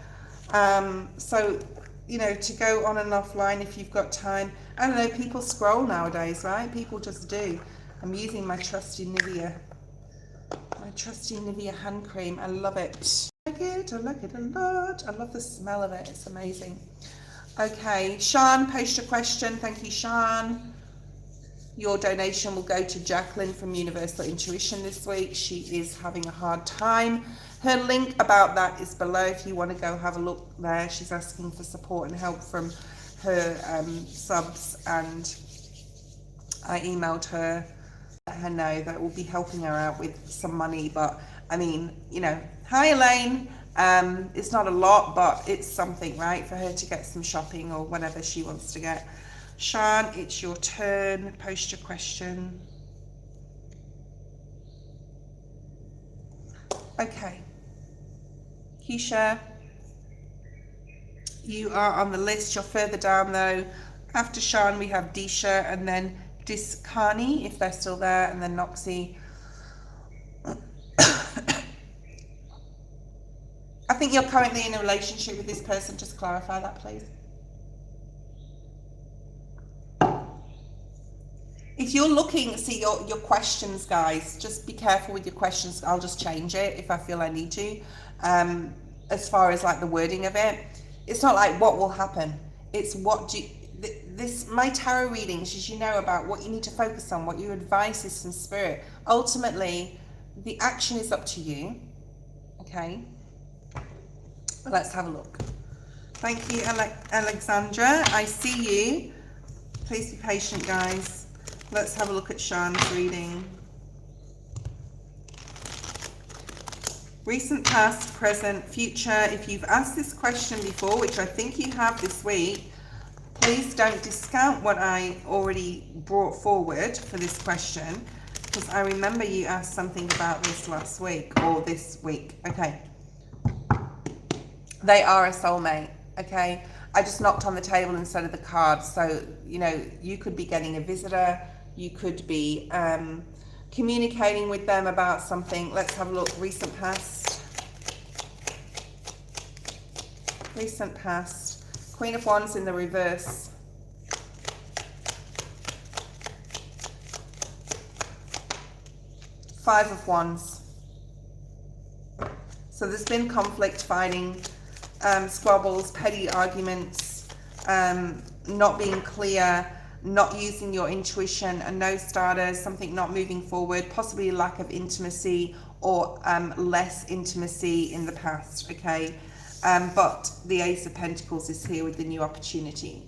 So, you know, to go on and offline if you've got time. I don't know, people scroll nowadays, right? People just do. I'm using my trusty Nivea. My trusty Nivea hand cream. I love it. I like it a lot. I love the smell of it. It's amazing. Okay, Sean, post your question. Thank you, Sean. Your donation will go to Jacqueline from Universal Intuition this week. She is having a hard time. Her link about that is below if you want to go have a look there. She's asking for support and help from her subs, and I emailed her, let her know that we'll be helping her out with some money. But I mean, you know, hi Elaine. It's not a lot, but it's something, right, for her to get some shopping or whatever she wants to get. Sean, it's your turn. Post your question. Okay. Keisha, you are on the list. You're further down though. After Sean, we have Disha and then Discani, if they're still there, and then Noxie. I think you're currently in a relationship with this person. Just clarify that, please. If you're looking, see your questions, guys, just be careful with your questions. I'll just change it if I feel I need to. As far as like the wording of it, it's not like what will happen. It's what do you, my tarot readings, as you know, about what you need to focus on, what your advice is from spirit. Ultimately, the action is up to you. Okay. But let's have a look. Thank you, Alexandra. I see you. Please be patient, guys. Let's have a look at Sean's reading. Recent, past, present, future. If you've asked this question before, which I think you have this week, please don't discount what I already brought forward for this question, because I remember you asked something about this last week or this week. Okay. They are a soulmate. Okay. I just knocked on the table instead of the cards. So, you know, you could be getting a visitor. You could be communicating with them about something. Let's have a look. Recent past. Recent past. Queen of Wands in the reverse. Five of Wands. So there's been conflict, fighting, squabbles, petty arguments, not being clear, not using your intuition, a no starter, something not moving forward, possibly a lack of intimacy or less intimacy in the past, okay? But the Ace of Pentacles is here with the new opportunity.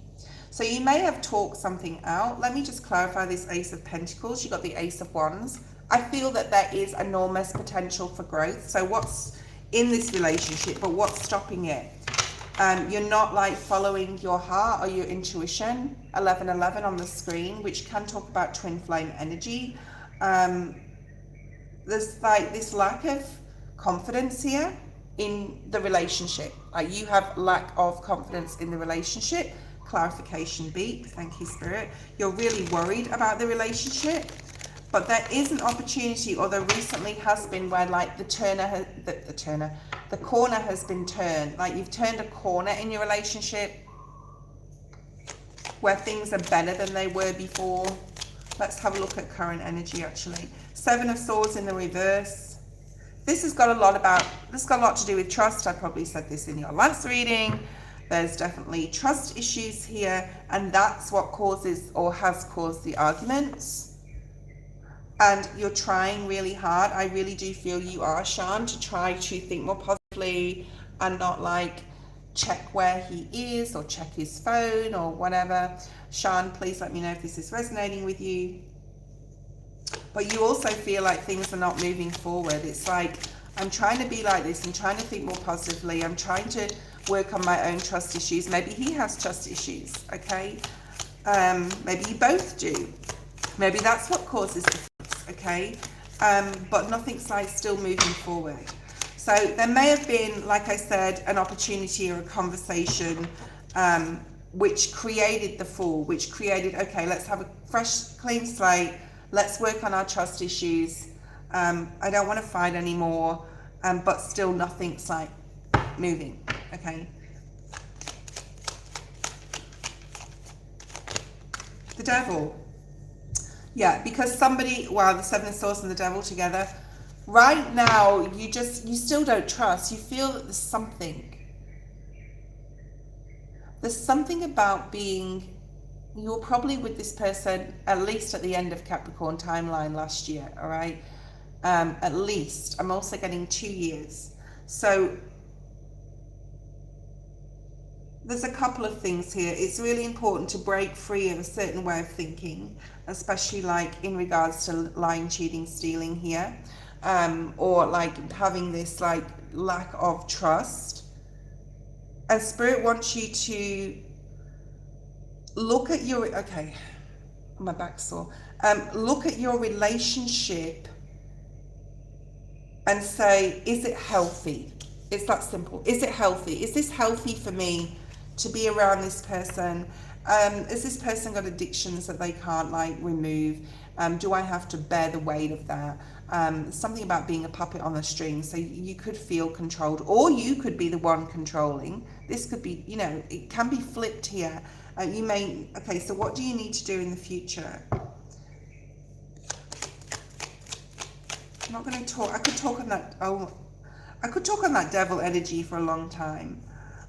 So you may have talked something out. Let me just clarify this Ace of Pentacles. You got the Ace of Wands. I feel that there is enormous potential for growth. So what's in this relationship, but what's stopping it? You're not like following your heart or your intuition. 1111 on the screen, which can talk about twin flame energy. There's like this lack of confidence here in the relationship. Like you have lack of confidence in the relationship. Clarification beep. Thank you, Spirit. You're really worried about the relationship. But there is an opportunity, or there recently has been, where like the corner has been turned. Like you've turned a corner in your relationship where things are better than they were before. Let's have a look at current energy actually. Seven of Swords in the reverse. This has got a lot to do with trust. I probably said this in your last reading. There's definitely trust issues here, and that's what causes or has caused the arguments. And you're trying really hard. I really do feel you are, Sean, to try to think more positively and not like check where he is or check his phone or whatever. Sean, please let me know if this is resonating with you. But you also feel like things are not moving forward. It's like, I'm trying to be like this. I'm trying to think more positively. I'm trying to work on my own trust issues. Maybe he has trust issues, okay? Maybe you both do. Maybe that's what causes the okay, but nothing's like still moving forward. So there may have been, like I said, an opportunity or a conversation which created the Fool, which created, okay, let's have a fresh, clean slate. Let's work on our trust issues. I don't want to fight anymore, but still nothing's like moving, okay? The Devil. Yeah, because somebody, wow, the Seven of Swords and the Devil together. Right now, you still don't trust. You feel that there's something. There's something about being, you're probably with this person at least at the end of Capricorn timeline last year, all right? At least. I'm also getting 2 years. So there's a couple of things here. It's really important to break free of a certain way of thinking, especially like in regards to lying, cheating, stealing here, or like having this like lack of trust. And Spirit wants you to look at your, okay, my back's sore. Look at your relationship and say, is it healthy? It's that simple. Is it healthy? Is this healthy for me to be around this person? Has this person got addictions that they can't like remove? Do I have to bear the weight of that? Something about being a puppet on a string. So you could feel controlled, or you could be the one controlling. This could be, you know, it can be flipped here. You may, okay, so what do you need to do in the future? I'm not going to talk, I could talk on that, I could talk on that devil energy for a long time.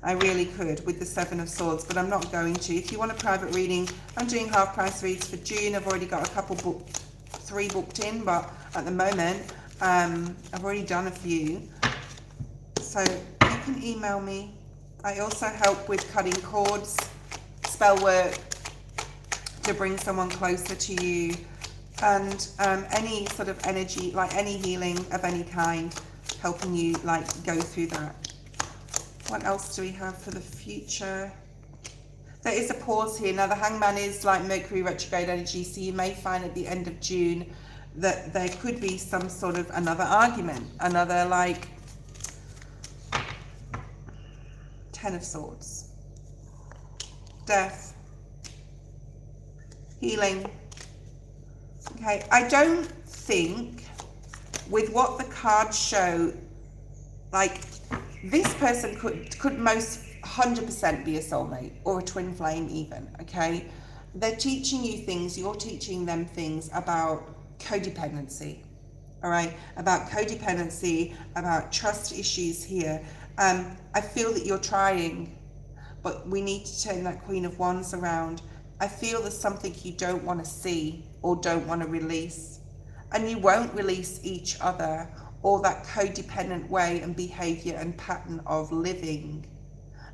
I really could with the Seven of Swords, but I'm not going to. If you want a private reading, I'm doing half price reads for June. I've already got a couple 3 booked in, but at the moment, I've already done a few. So you can email me. I also help with cutting cords, spell work to bring someone closer to you, and any sort of energy, like any healing of any kind, helping you like go through that. What else do we have for the future? There is a pause here. Now the Hangman is like Mercury retrograde energy, so you may find at the end of June that there could be some sort of another argument, another like 10 of Swords, death, healing. Okay, I don't think with what the cards show, like this person could most 100% be a soulmate or a twin flame even, okay? They're teaching you things, you're teaching them things about codependency, all right? About codependency, about trust issues here. I feel that you're trying, but we need to turn that Queen of Wands around. I feel there's something you don't want to see or don't want to release, and you won't release each other or that codependent way and behavior and pattern of living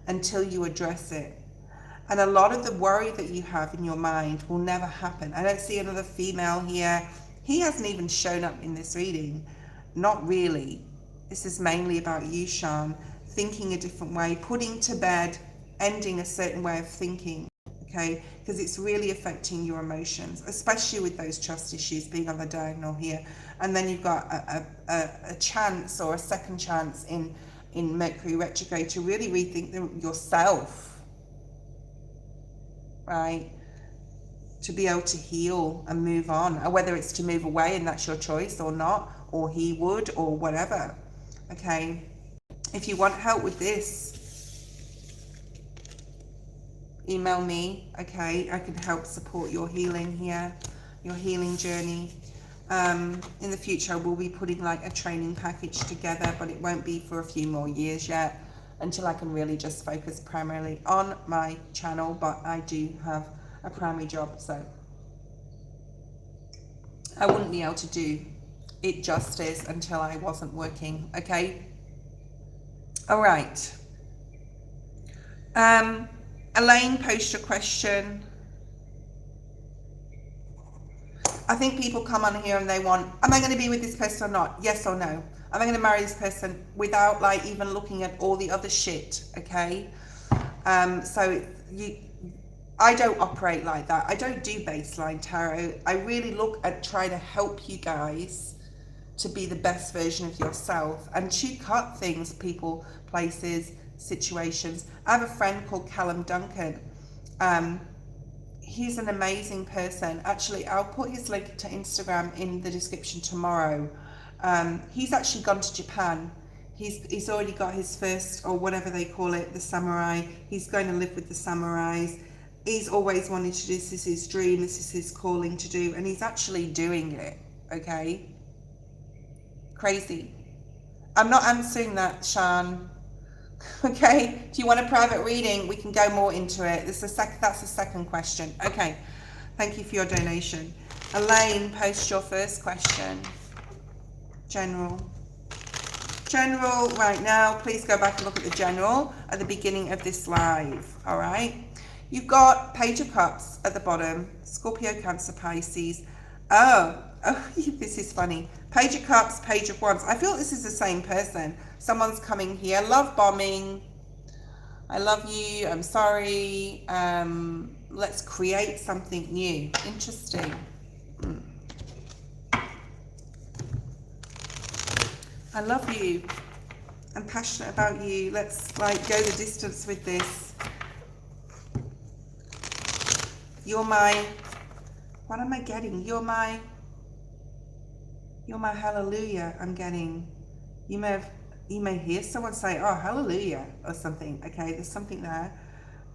until you address it. And a lot of the worry that you have in your mind will never happen. I don't see another female here. He hasn't even shown up in this reading. Not really. This is mainly about you, Sean, thinking a different way, putting to bed, ending a certain way of thinking, okay? Because it's really affecting your emotions, especially with those trust issues being on the diagonal here. And then you've got a chance or a second chance in Mercury retrograde to really rethink yourself, right? To be able to heal and move on, or whether it's to move away and that's your choice or not, or he would, or whatever, okay? If you want help with this, email me, okay? I can help support your healing here, your healing journey. In the future, I will be putting like a training package together, but it won't be for a few more years yet until I can really just focus primarily on my channel. But I do have a primary job, so I wouldn't be able to do it justice until I wasn't working, okay? All right. Elaine posed a question. I think people come on here and they want, am I going to be with this person or not? Yes or no? Am I going to marry this person without like even looking at all the other shit, okay? So I don't operate like that. I don't do baseline tarot. I really look at trying to help you guys to be the best version of yourself and to cut things, people, places, situations. I have a friend called Callum Duncan. He's an amazing person. Actually, I'll put his link to Instagram in the description tomorrow. He's actually gone to Japan. He's already got his first, or whatever they call it, the samurai. He's going to live with the samurais. He's always wanted to do this. This is his dream. This is his calling to do, and he's actually doing it. Okay, crazy. I'm not answering that, Shan. Okay, do you want a private reading? We can go more into it. That's the second question. Okay, thank you for your donation. Elaine, post your first question. General right now, please go back and look at the general at the beginning of this live. All right, you've got Page of Cups at the bottom, Scorpio, Cancer, Pisces. Oh, this is funny. Page of Cups, Page of Wands. I feel this is the same person. Someone's coming here. Love bombing. I love you. I'm sorry. Let's create something new. Interesting. I love you. I'm passionate about you. Let's go the distance with this. You're my, what am I getting? You're my hallelujah. I'm getting. You may hear someone say, oh, hallelujah, or something. Okay, there's something there.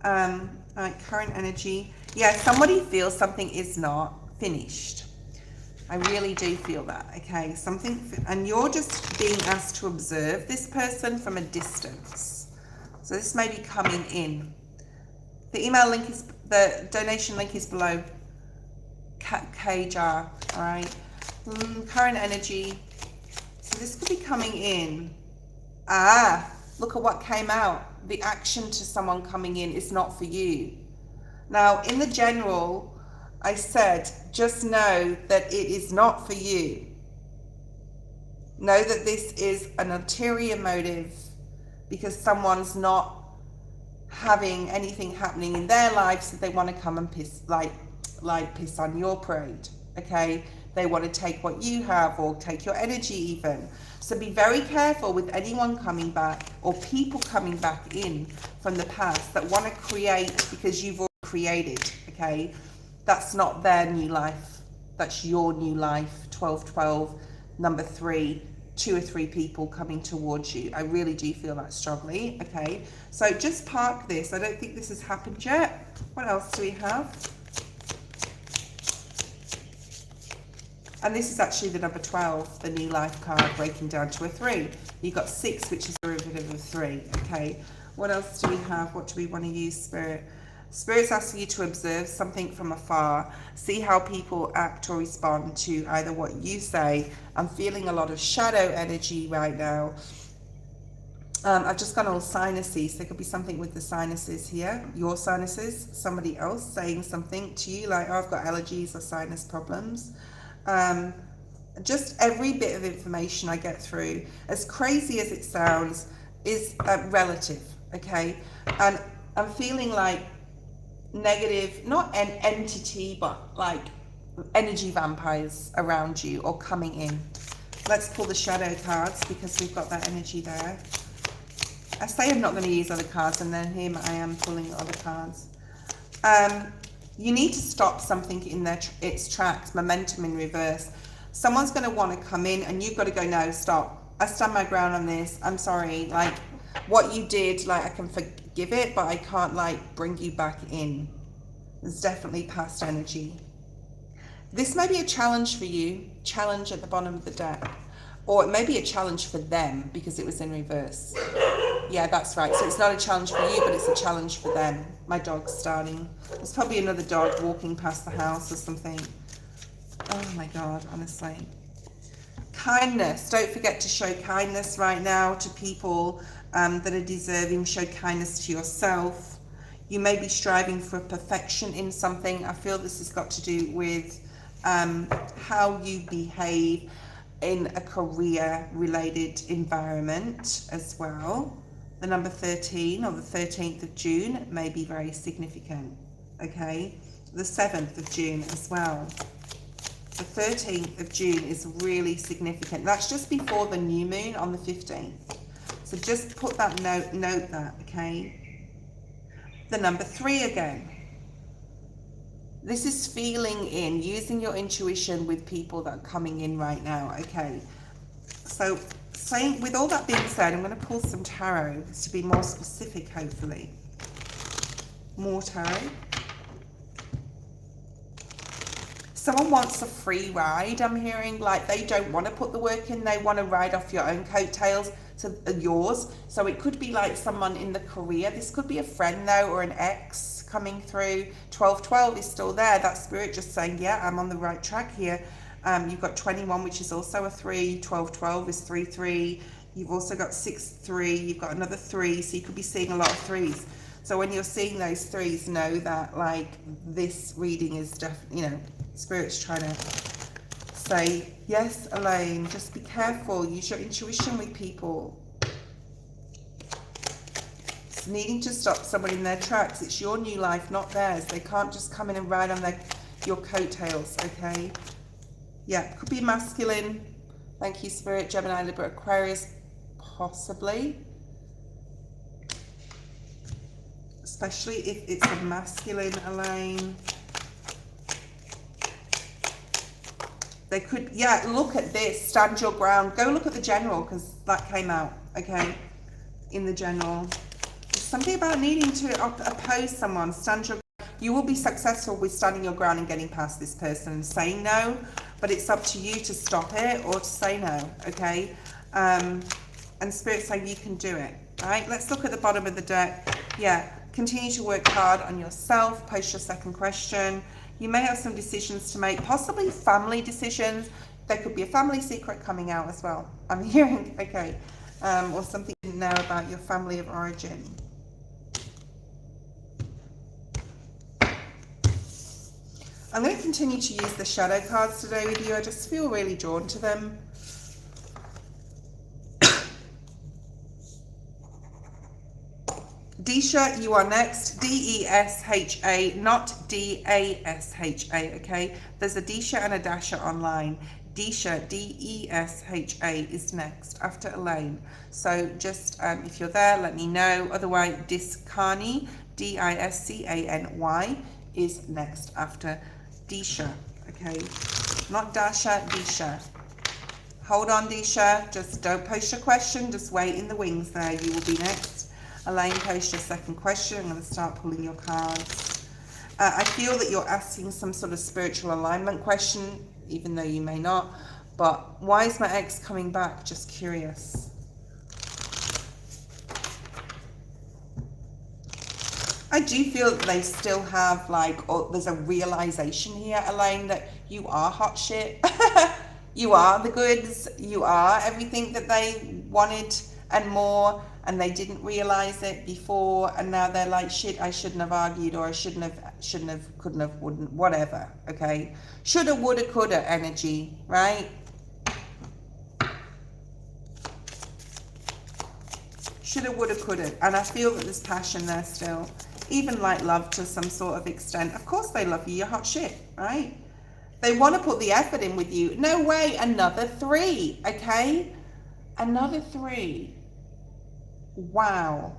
Right, current energy. Yeah, somebody feels something is not finished. I really do feel that. Okay, something, and you're just being asked to observe this person from a distance. So this may be coming in. The donation link is below. K-Jar, all right. Current energy. So this could be coming in. Look at what came out. The action to someone coming in is not for you. Now, in the general, I said, just know that it is not for you. Know that this is an ulterior motive because someone's not having anything happening in their lives that they want to come and piss on your parade. Okay, they want to take what you have or take your energy even. So be very careful with anyone coming back or people coming back in from the past that want to create because you've already created. Okay, that's not their new life. That's your new life. 1212, number 3, 2 or 3 people coming towards you. I really do feel that strongly. Okay, so just park this. I don't think this has happened yet. What else do we have? And this is actually the number 12, the new life card, breaking down to a 3. You've got 6, which is a derivative of 3. Okay, what else do we have? What do we want to use, Spirit? Spirit's asking you to observe something from afar, see how people act or respond to either what you say. I'm feeling a lot of shadow energy right now. I've just got all sinuses. There could be something with the sinuses here, your sinuses, somebody else saying something to you like, oh, I've got allergies or sinus problems. Just every bit of information I get through, as crazy as it sounds, is relative, okay? And I'm feeling like negative, not an entity, but like energy vampires around you or coming in. Let's pull the shadow cards because we've got that energy there. I say I'm not going to use other cards, and then here I am pulling other cards. You need to stop something in its tracks, momentum in reverse. Someone's going to want to come in and you've got to go, no, stop. I stand my ground on this. I'm sorry. Like, what you did, like, I can forgive it, but I can't, like, bring you back in. There's definitely past energy. This may be a challenge for you, challenge at the bottom of the deck. Or it may be a challenge for them because it was in reverse. Yeah, that's right. So it's not a challenge for you, but it's a challenge for them. My dog's starting. There's probably another dog walking past the house or something. Oh my God, honestly. Kindness. Don't forget to show kindness right now to people that are deserving. Show kindness to yourself. You may be striving for perfection in something. I feel this has got to do with how you behave in a career-related environment as well. The number 13 or the 13th of June may be very significant, okay? The 7th of June as well. The 13th of June is really significant. That's just before the new moon on the 15th. So just put that note that, okay? The number 3 again. This is feeling in, using your intuition with people that are coming in right now, okay? So saying, with all that being said, I'm going to pull some tarot to be more specific, hopefully. More tarot. Someone wants a free ride, I'm hearing, like they don't want to put the work in, they want to ride off your own coattails to yours. So it could be like someone in the career, this could be a friend though, or an ex coming through. 1212 is still there, that spirit just saying, yeah, I'm on the right track here. You've got 21, which is also a 3, 1212 is 3, you've also got 6, 3, you've got another 3, so you could be seeing a lot of 3s. So when you're seeing those 3s, know that like this reading is definitely, you know, Spirit's trying to say, yes, Elaine, just be careful. Use your intuition with people. It's needing to stop someone in their tracks. It's your new life, not theirs. They can't just come in and ride on your coattails, okay? Yeah, could be masculine. Thank you, Spirit. Gemini, Libra, Aquarius, possibly. Especially if it's a masculine, Elaine. They could, yeah, look at this, stand your ground. Go look at the general, because that came out, okay, in the general. There's something about needing to oppose someone, stand your ground. You will be successful with standing your ground and getting past this person and saying no, but it's up to you to stop it or to say no, okay? And Spirit's saying you can do it, right? Let's look at the bottom of the deck. Yeah, continue to work hard on yourself. Post your second question. You may have some decisions to make, possibly family decisions. There could be a family secret coming out as well, I'm hearing, okay, or something you didn't know about your family of origin. I'm going to continue to use the shadow cards today with you. I just feel really drawn to them. Desha, you are next. D-E-S-H-A, not D-A-S-H-A, okay? There's a Desha and a Dasha online. Desha, D-E-S-H-A, is next after Elaine. So just, if you're there, let me know. Otherwise, Discani, D-I-S-C-A-N-Y, is next after Desha, okay? Not Dasha, Desha. Hold on, Desha. Just don't post your question. Just wait in the wings there. You will be next. Elaine, post your second question. I'm going to start pulling your cards. I feel that you're asking some sort of spiritual alignment question, even though you may not. But why is my ex coming back? Just curious. I do feel that they still have like, or there's a realization here, Elaine, that you are hot shit. You are the goods. You are everything that they wanted and more. And they didn't realize it before, and now they're like, shit, I shouldn't have argued, or I shouldn't have, couldn't have, wouldn't, whatever, okay? Shoulda, woulda, coulda energy, right? Shoulda, woulda, coulda. And I feel that there's passion there still. Even like love to some sort of extent. Of course they love you, you're hot shit, right? They want to put the effort in with you. No way, another 3, okay? Another 3. Wow.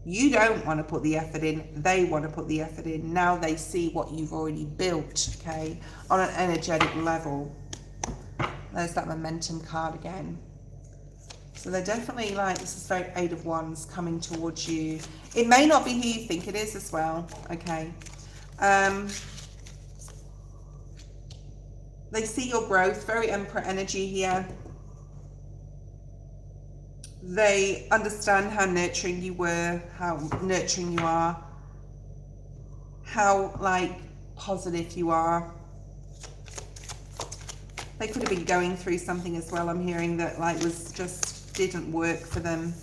You don't want to put the effort in, they want to put the effort in. Now they see what you've already built, okay, on an energetic level. There's that momentum card again. So they're definitely like, this is very 8 of Wands coming towards you. It may not be who you think it is as well, okay. They see your growth, very Emperor energy here. They understand how nurturing you were, how nurturing you are, how like positive you are. They could have been going through something as well, I'm hearing, that like was just didn't work for them,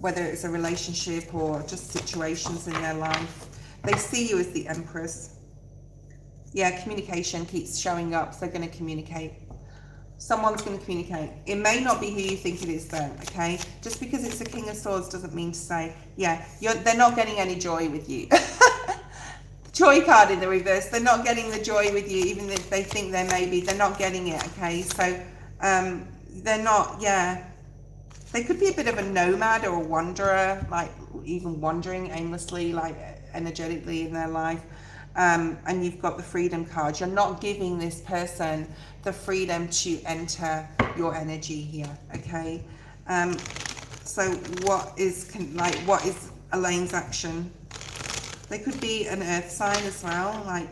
whether it's a relationship or just situations in their life. They see you as the Empress. Yeah, communication keeps showing up, so they're going to communicate. Someone's going to communicate. It may not be who you think it is though, okay? Just because it's a King of Swords doesn't mean to say, yeah, they're not getting any joy with you. Joy card in the reverse. They're not getting the joy with you, even if they think they may be. They're not getting it, okay? So they're not, yeah. They could be a bit of a nomad or a wanderer, like even wandering aimlessly, like energetically in their life. And you've got the freedom card. You're not giving this person the freedom to enter your energy here, okay? So what is Elaine's action? They could be an earth sign as well. Like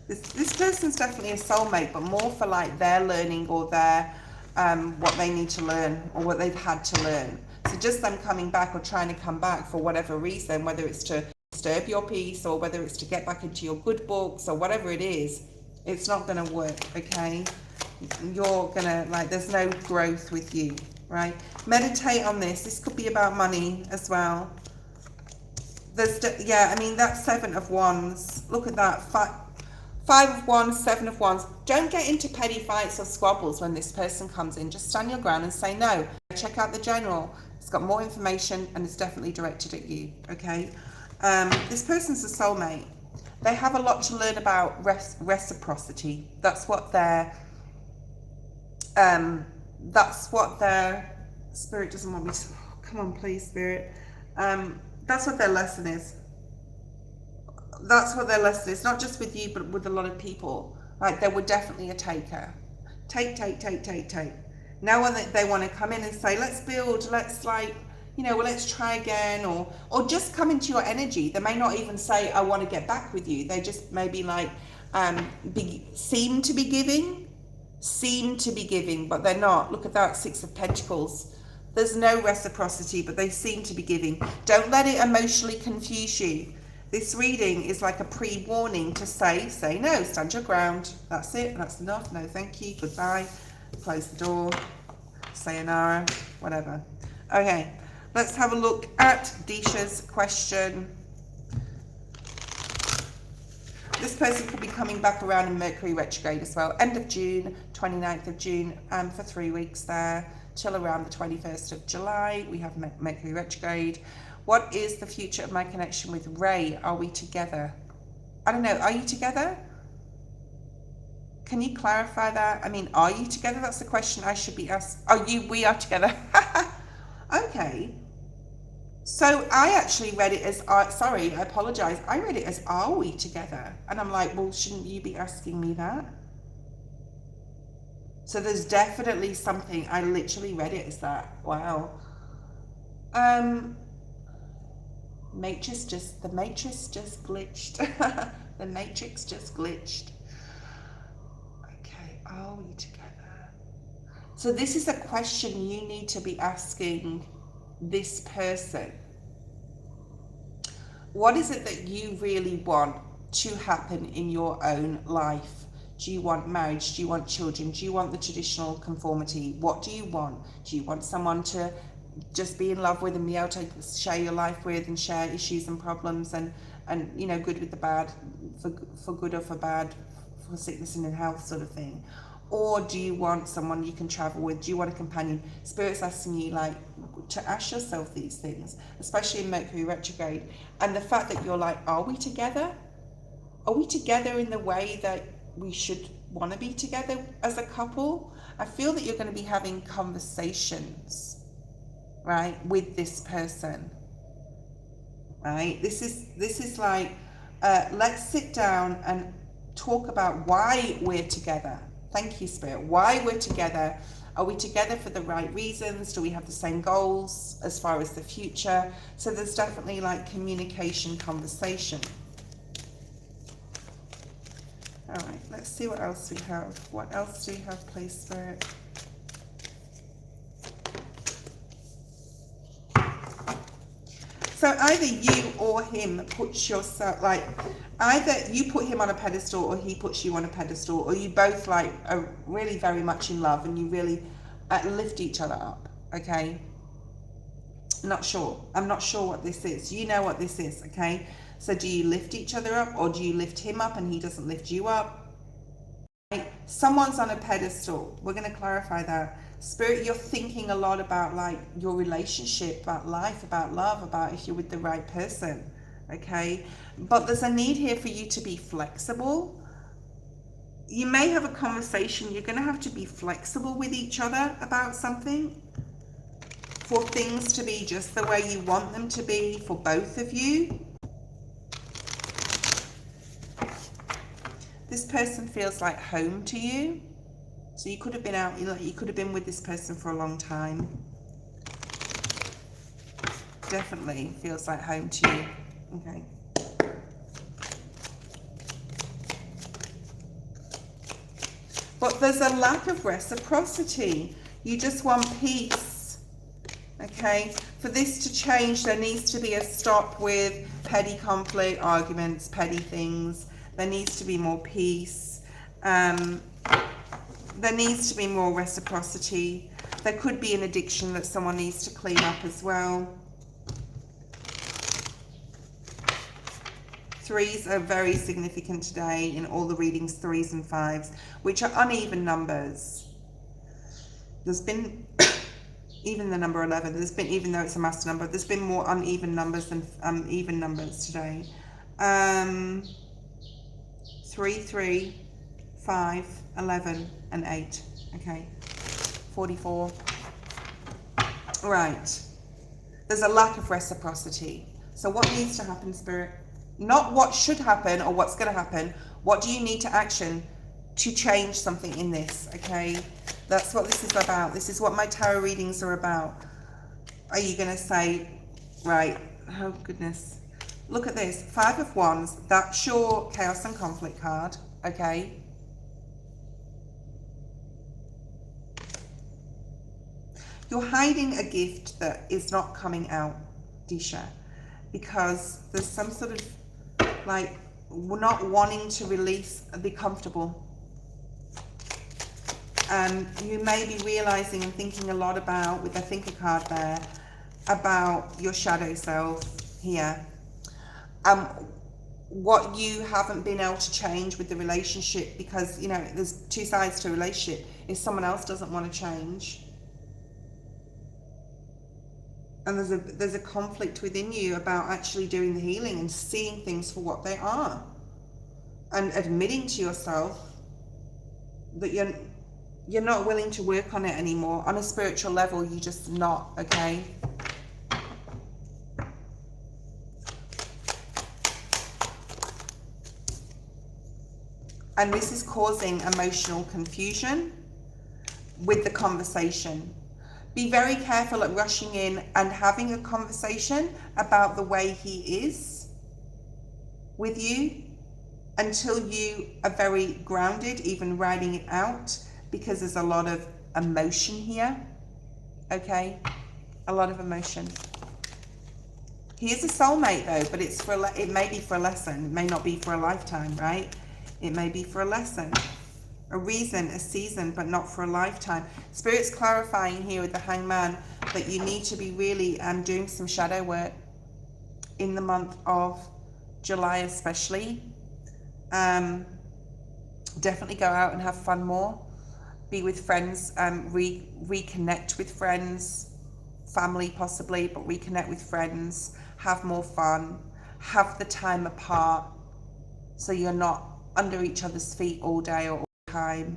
this person's definitely a soulmate, but more for like their learning or their what they need to learn or what they've had to learn. So just them coming back or trying to come back for whatever reason, whether it's to disturb your peace or whether it's to get back into your good books or whatever it is, it's not going to work, okay? You're going to, like, there's no growth with you, right? Meditate on this. This could be about money as well. Yeah, I mean, that's 7 of Wands. Look at that. 5 of Wands, 7 of Wands. Don't get into petty fights or squabbles when this person comes in. Just stand your ground and say no. Check out the general. It's got more information and it's definitely directed at you, okay? This person's a soulmate. They have a lot to learn about reciprocity. That's what their spirit doesn't want me to. Oh, come on, please, spirit. That's what their lesson is. That's what their lesson is. Not just with you, but with a lot of people. Like, they were definitely a taker. Take. Now when they want to come in and say, let's build, let's like, you know, well, let's try again, or just come into your energy. They may not even say, I want to get back with you. They just maybe like seem to be giving, but they're not. Look at that, 6 of Pentacles. There's no reciprocity, but they seem to be giving. Don't let it emotionally confuse you. This reading is like a pre-warning to say no, stand your ground. That's it, that's enough. No, thank you, goodbye. Close the door, sayonara, whatever. Okay, let's have a look at Disha's question. This person could be coming back around in Mercury retrograde as well. End of June, 29th of June, for 3 weeks there, till around the 21st of July. We have Mercury retrograde. What is the future of my connection with Ray? Are we together? I don't know. Are you together? Can you clarify that? I mean, are you together? That's the question I should be asked. We are together. Okay. So I actually read it as, sorry, I apologize. I read it as, are we together? And I'm like, well, shouldn't you be asking me that? So there's definitely something, I literally read it as that. Wow. The matrix just glitched. The matrix just glitched. Okay, are we together? So this is a question you need to be asking this person. What is it that you really want to happen in your own life? Do you want marriage? Do you want children? Do you want the traditional conformity? What do you want? Do you want someone to just be in love with and be able to share your life with and share issues and problems and you know, good with the bad, for good or for bad, for sickness and in health sort of thing? Or do you want someone you can travel with? Do you want a companion? Spirit's asking you, like, to ask yourself these things, especially in Mercury retrograde. And the fact that you're like, are we together? Are we together in the way that we should want to be together as a couple? I feel that you're going to be having conversations, right, with this person, right? This is like, let's sit down and talk about why we're together. Thank you, Spirit. Why we're together. Are we together for the right reasons? Do we have the same goals as far as the future? So there's definitely like communication, conversation. All right, let's see what else we have. What else do we have, please, Spirit? So either you or him puts yourself, like, either you put him on a pedestal or he puts you on a pedestal, or you both like are really very much in love and you really lift each other up, okay? Not sure. I'm not sure what this is. You know what this is, okay? So do you lift each other up, or do you lift him up and he doesn't lift you up? Right? Someone's on a pedestal. We're going to clarify that. Spirit, you're thinking a lot about like your relationship, about life, about love, about if you're with the right person, okay? But there's a need here for you to be flexible. You may have a conversation. You're going to have to be flexible with each other about something, for things to be just the way you want them to be for both of you. This person feels like home to you. So you could have been out, you could have been with this person for a long time. Definitely feels like home to you. Okay. But there's a lack of reciprocity. You just want peace. Okay. For this to change, there needs to be a stop with petty conflict, arguments, petty things. There needs to be more peace. There needs to be more reciprocity. There could be an addiction that someone needs to clean up as well. Threes are very significant today in all the readings, 3s and 5s, which are uneven numbers. There's been, even the number 11, there's been, even though it's a master number, there's been more uneven numbers than even numbers today. 3, 3, 5, 11, and 8. Okay, 44. Right. There's a lack of reciprocity. So what needs to happen, Spirit? Not what should happen or what's going to happen. What do you need to action to change something in this? Okay, that's what this is about. This is what my tarot readings are about. Are you going to say, right, oh goodness, look at this, 5 of Wands, that's your chaos and conflict card, okay? You're hiding a gift that is not coming out, Disha, because there's some sort of, like, not wanting to release, be comfortable. And you may be realizing and thinking a lot about, with the thinker card there, about your shadow self here. What you haven't been able to change with the relationship, because, you know, there's two sides to a relationship. If someone else doesn't want to change, and there's a conflict within you about actually doing the healing and seeing things for what they are, and admitting to yourself that you're not willing to work on it anymore. On a spiritual level, you're just not, okay? And this is causing emotional confusion with the conversation. Be very careful at rushing in and having a conversation about the way he is with you until you are very grounded, even writing it out, because there's a lot of emotion here, okay? A lot of emotion. He is a soulmate though, but it's for it may be for a lesson. It may not be for a lifetime, right? It may be for a lesson, a reason, a season, but not for a lifetime. Spirit's clarifying here with the Hangman that you need to be really doing some shadow work in the month of July especially. Definitely go out and have fun more. Be with friends, reconnect with friends, family possibly, but reconnect with friends, have more fun, have the time apart so you're not under each other's feet all day or all the time.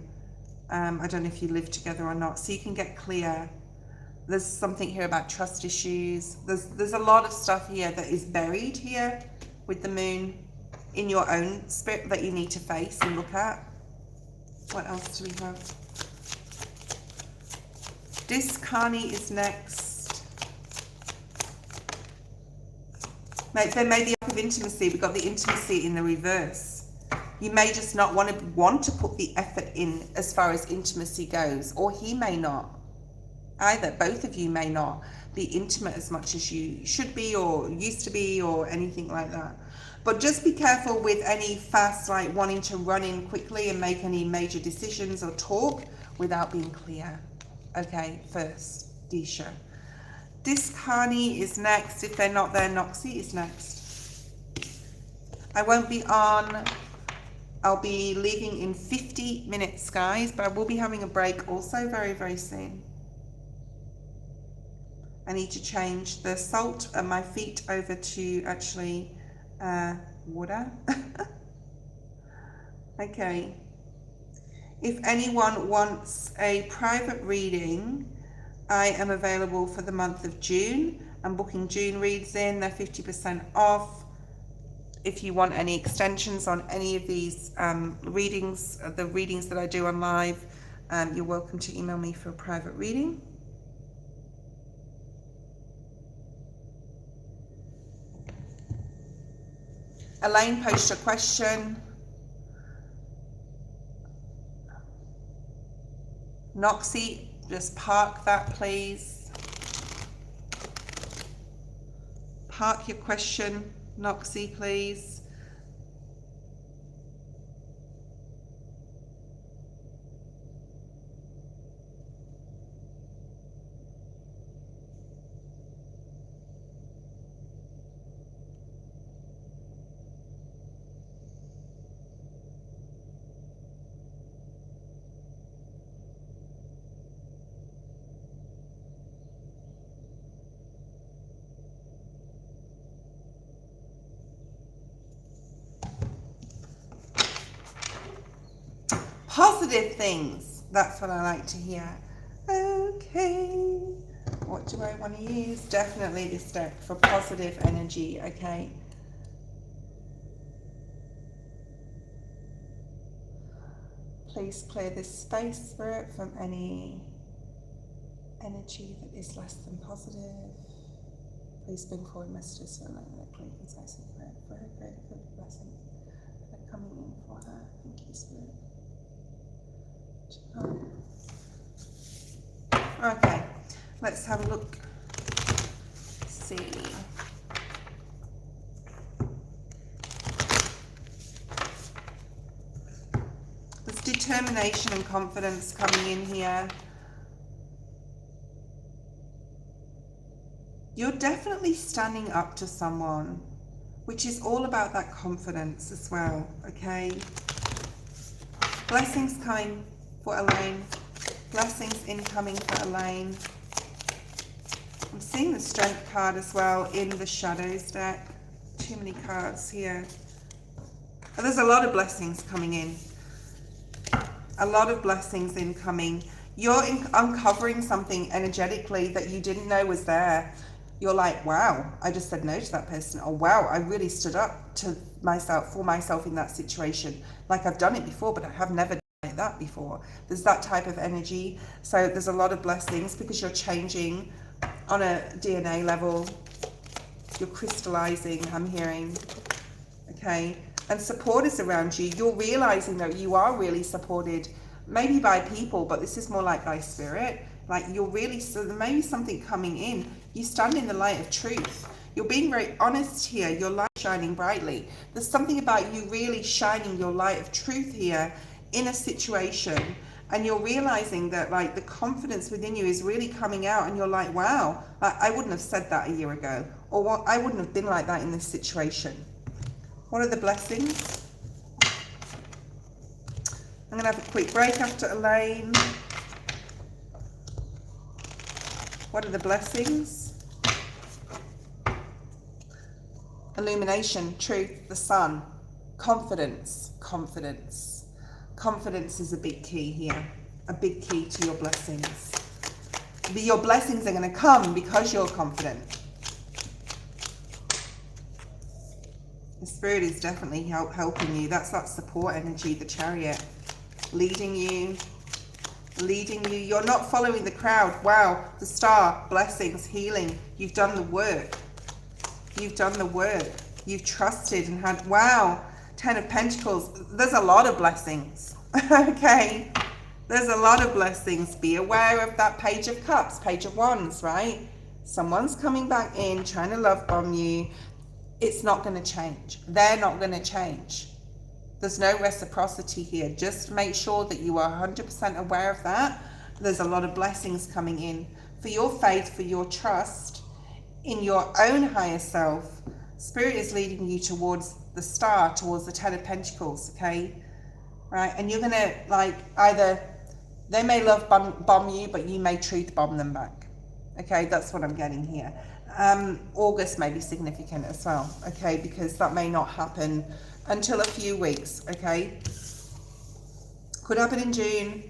I don't know if you live together or not, so you can get clear. There's something here about trust issues. There's a lot of stuff here that is buried here with the moon in your own spirit that you need to face and look at. What else do we have? Discarney is next. There may be a lack of intimacy. We've got the intimacy in the reverse. You may just not want to put the effort in as far as intimacy goes, or he may not. Either, both of you may not be intimate as much as you should be or used to be or anything like that. But just be careful with any fast, like wanting to run in quickly and make any major decisions or talk without being clear. Okay, first, Disha. Discarney is next. If they're not there, Noxie is next. I won't be on. I'll be leaving in 50 minutes, guys, but I will be having a break also very, very soon. I need to change the salt on my feet over to actually water. Okay. If anyone wants a private reading, I am available for the month of June. I'm booking June reads in, they're 50% off. If you want any extensions on any of these readings, the readings that I do on live, you're welcome to email me for a private reading. Elaine, post your question. Noxie, just park that, please. Park your question, Noxie, please. Positive things. That's what I like to hear. Okay. What do I want to use? Definitely this deck for positive energy. Okay. Please clear this space, Spirit, from any energy that is less than positive. Please bring forward messages for a clear, concise, and correct for her greater good blessings that are coming in for her. Thank you, Spirit. Okay, let's have a look. Let's see. There's determination and confidence coming in here. You're definitely standing up to someone, which is all about that confidence as well, okay? Blessings coming for Elaine. Blessings incoming for Elaine. I'm seeing the Strength card as well in the Shadows deck. Too many cards here. But there's a lot of blessings coming in. A lot of blessings incoming. You're uncovering something energetically that you didn't know was there. You're like, wow, I just said no to that person. Oh, wow, I really stood up to myself, for myself in that situation. Like I've done it before, but I have never like that before. There's that type of energy. So there's a lot of blessings because you're changing on a DNA level. You're crystallizing, I'm hearing. Okay. And support is around you. You're realizing that you are really supported, maybe by people, but this is more like by spirit. Like you're really, so there may be something coming in. You stand in the light of truth. You're being very honest here. Your light shining brightly. There's something about you really shining your light of truth here in a situation, and you're realizing that like the confidence within you is really coming out, and you're like, wow, I wouldn't have said that a year ago, or what, I wouldn't have been like that in this situation. What are the blessings? I'm gonna have a quick break after Elaine. What are the blessings? Illumination, truth, the sun, confidence, confidence. Confidence is a big key here, a big key to your blessings. Your blessings are going to come because you're confident. The Spirit is definitely helping you. That's that support energy, the Chariot, leading you. You're not following the crowd. Wow, the Star, blessings, healing. You've done the work. You've done the work. You've trusted and had, wow, 10 of Pentacles. There's a lot of blessings. Okay, there's a lot of blessings. Be aware of that Page of Cups, Page of Wands, right? Someone's coming back in, trying to love bomb you. It's not going to change. They're not going to change. There's no reciprocity here. Just make sure that you are 100% aware of that. There's a lot of blessings coming in for your faith, for your trust in your own higher self. Spirit is leading you towards the Star, towards the 10 of Pentacles, okay? Right, and you're going to, like, either they may love bomb you, but you may truth bomb them back. Okay, that's what I'm getting here. August may be significant as well, okay, because that may not happen until a few weeks, okay. Could happen in June.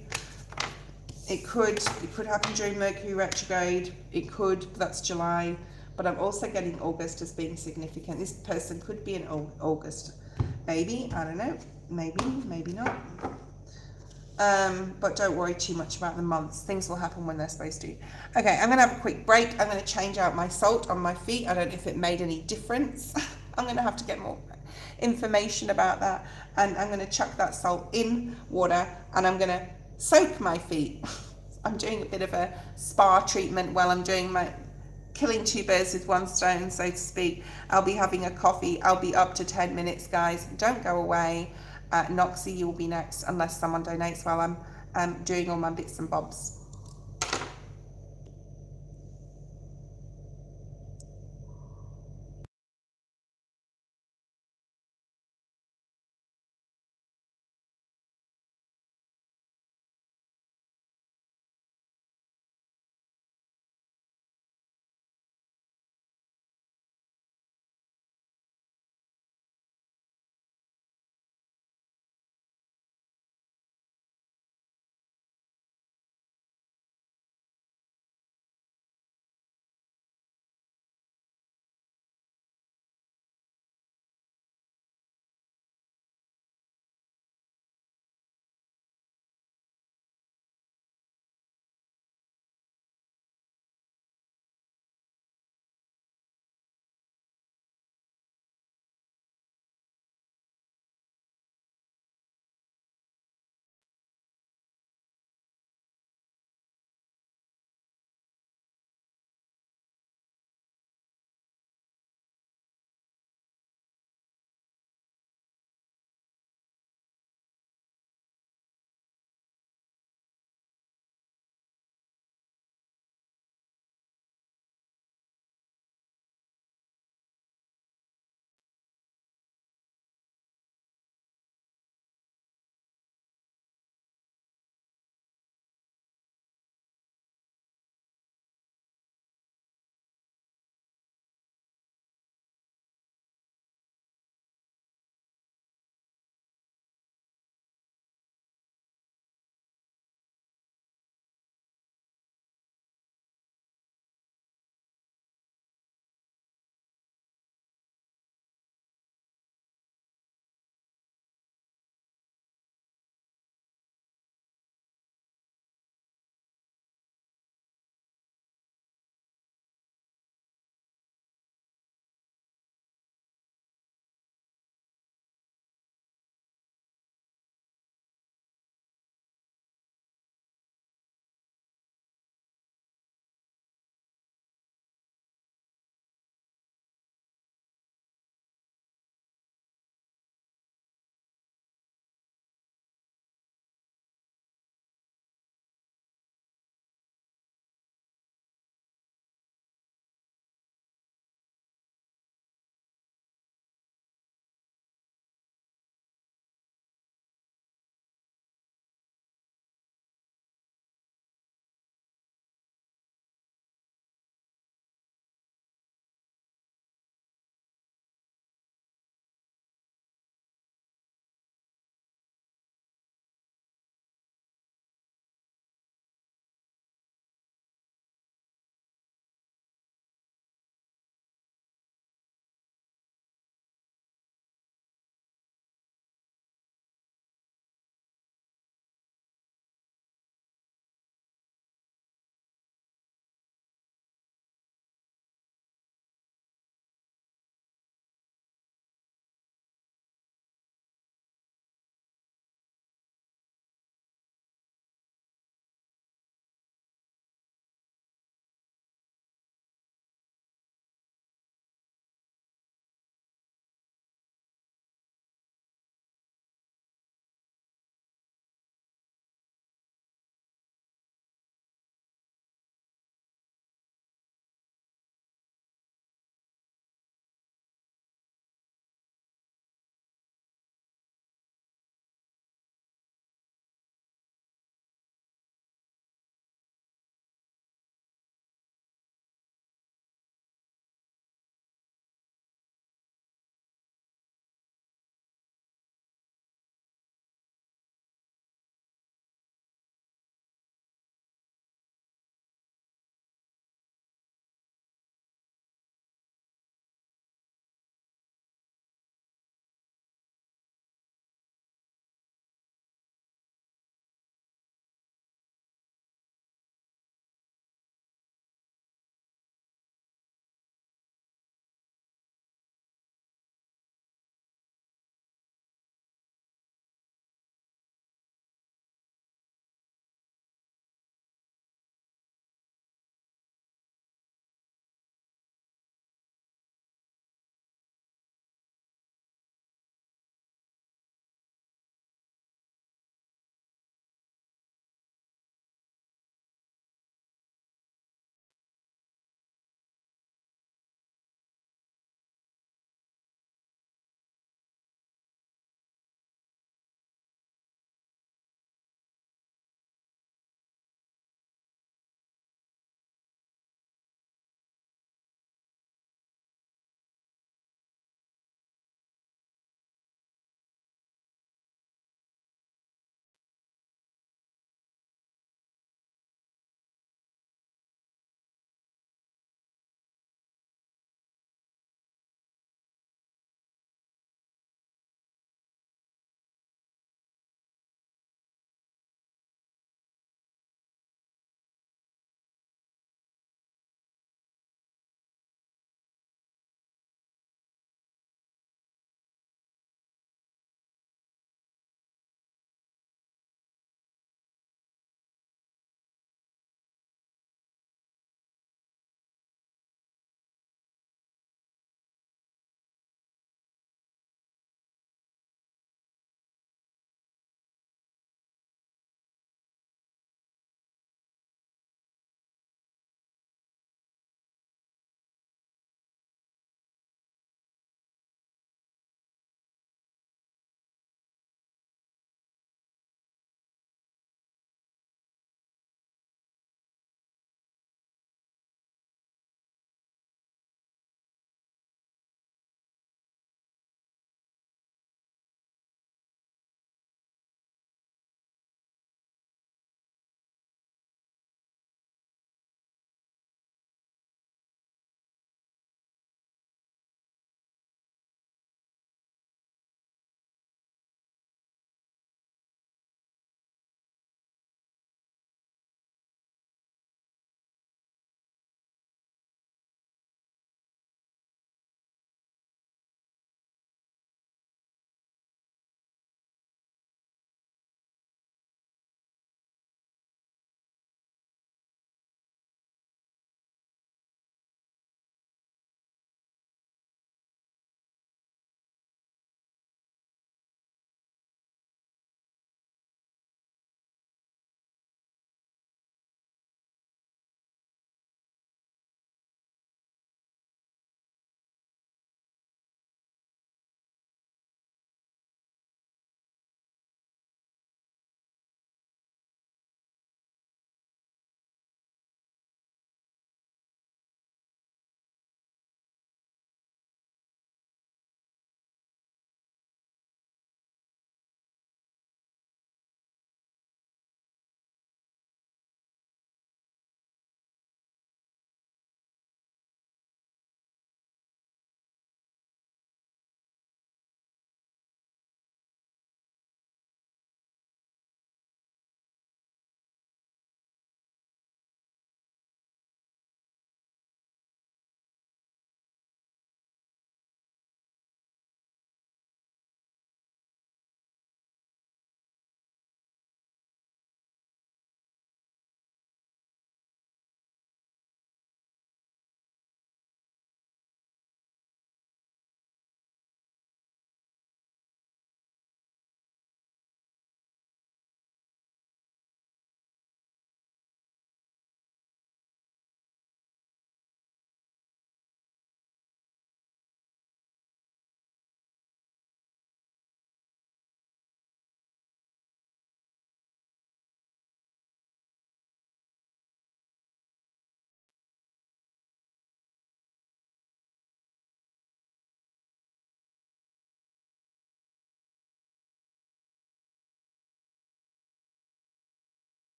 It could happen during Mercury retrograde. It could, but that's July. But I'm also getting August as being significant. This person could be in August. Maybe, I don't know. Maybe not. But don't worry too much about the months. Things will happen when they're supposed to. Okay, I'm going to have a quick break. I'm going to change out my salt on my feet. I don't know if it made any difference. I'm going to have to get more information about that. And I'm going to chuck that salt in water and I'm going to soak my feet. I'm doing a bit of a spa treatment while I'm doing my killing two birds with one stone, so to speak. I'll be having a coffee. I'll be up to 10 minutes, guys. Don't go away. Noxie, you'll be next unless someone donates while I'm doing all my bits and bobs.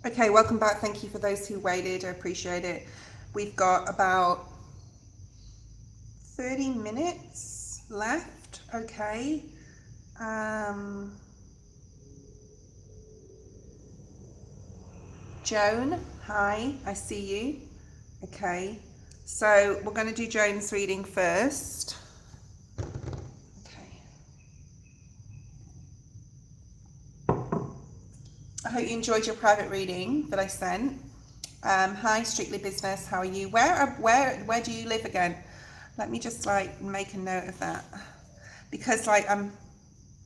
Okay, welcome back. Thank you for those who waited. I appreciate it. We've got about 30 minutes left. Okay. Joan, hi, I see you. Okay, so we're going to do Joan's reading first. Okay. I hope you enjoyed your private reading that I sent. Hi, Strictly Business, how are you? Where do you live again? Let me just like make a note of that, because like I'm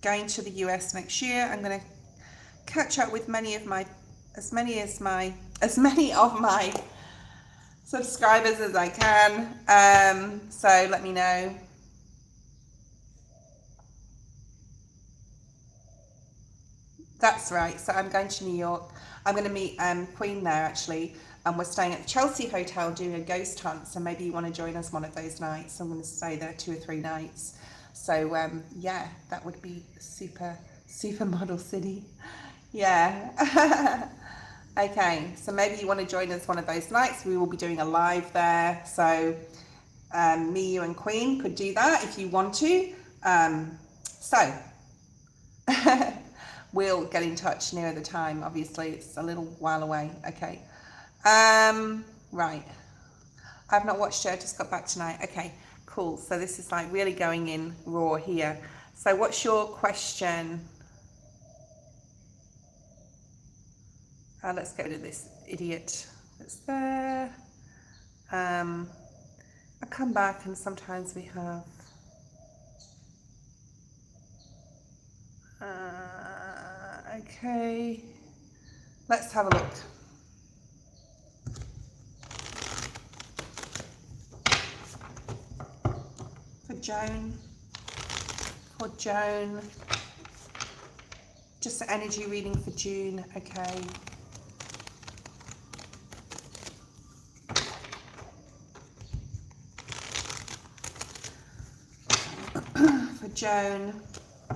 going to the US next year. I'm going to catch up with as many of my subscribers as I can. So let me know. That's right. So I'm going to New York. I'm going to meet Queen there actually, and we're staying at the Chelsea Hotel doing a ghost hunt. So maybe you want to join us one of those nights. I'm going to stay there 2 or 3 nights. So yeah, that would be super model city. Yeah. Okay, so maybe you want to join us one of those nights. We will be doing a live there. So me, you and Queen could do that if you want to. So we'll get in touch nearer the time. Obviously, it's a little while away. Okay. Right. I've not watched it. I just got back tonight. Okay, cool. So this is like really going in raw here. So what's your question? Let's go to this idiot that's there. I come back and sometimes we have okay, let's have a look. For Joan, just an energy reading for June. Okay. For Joan,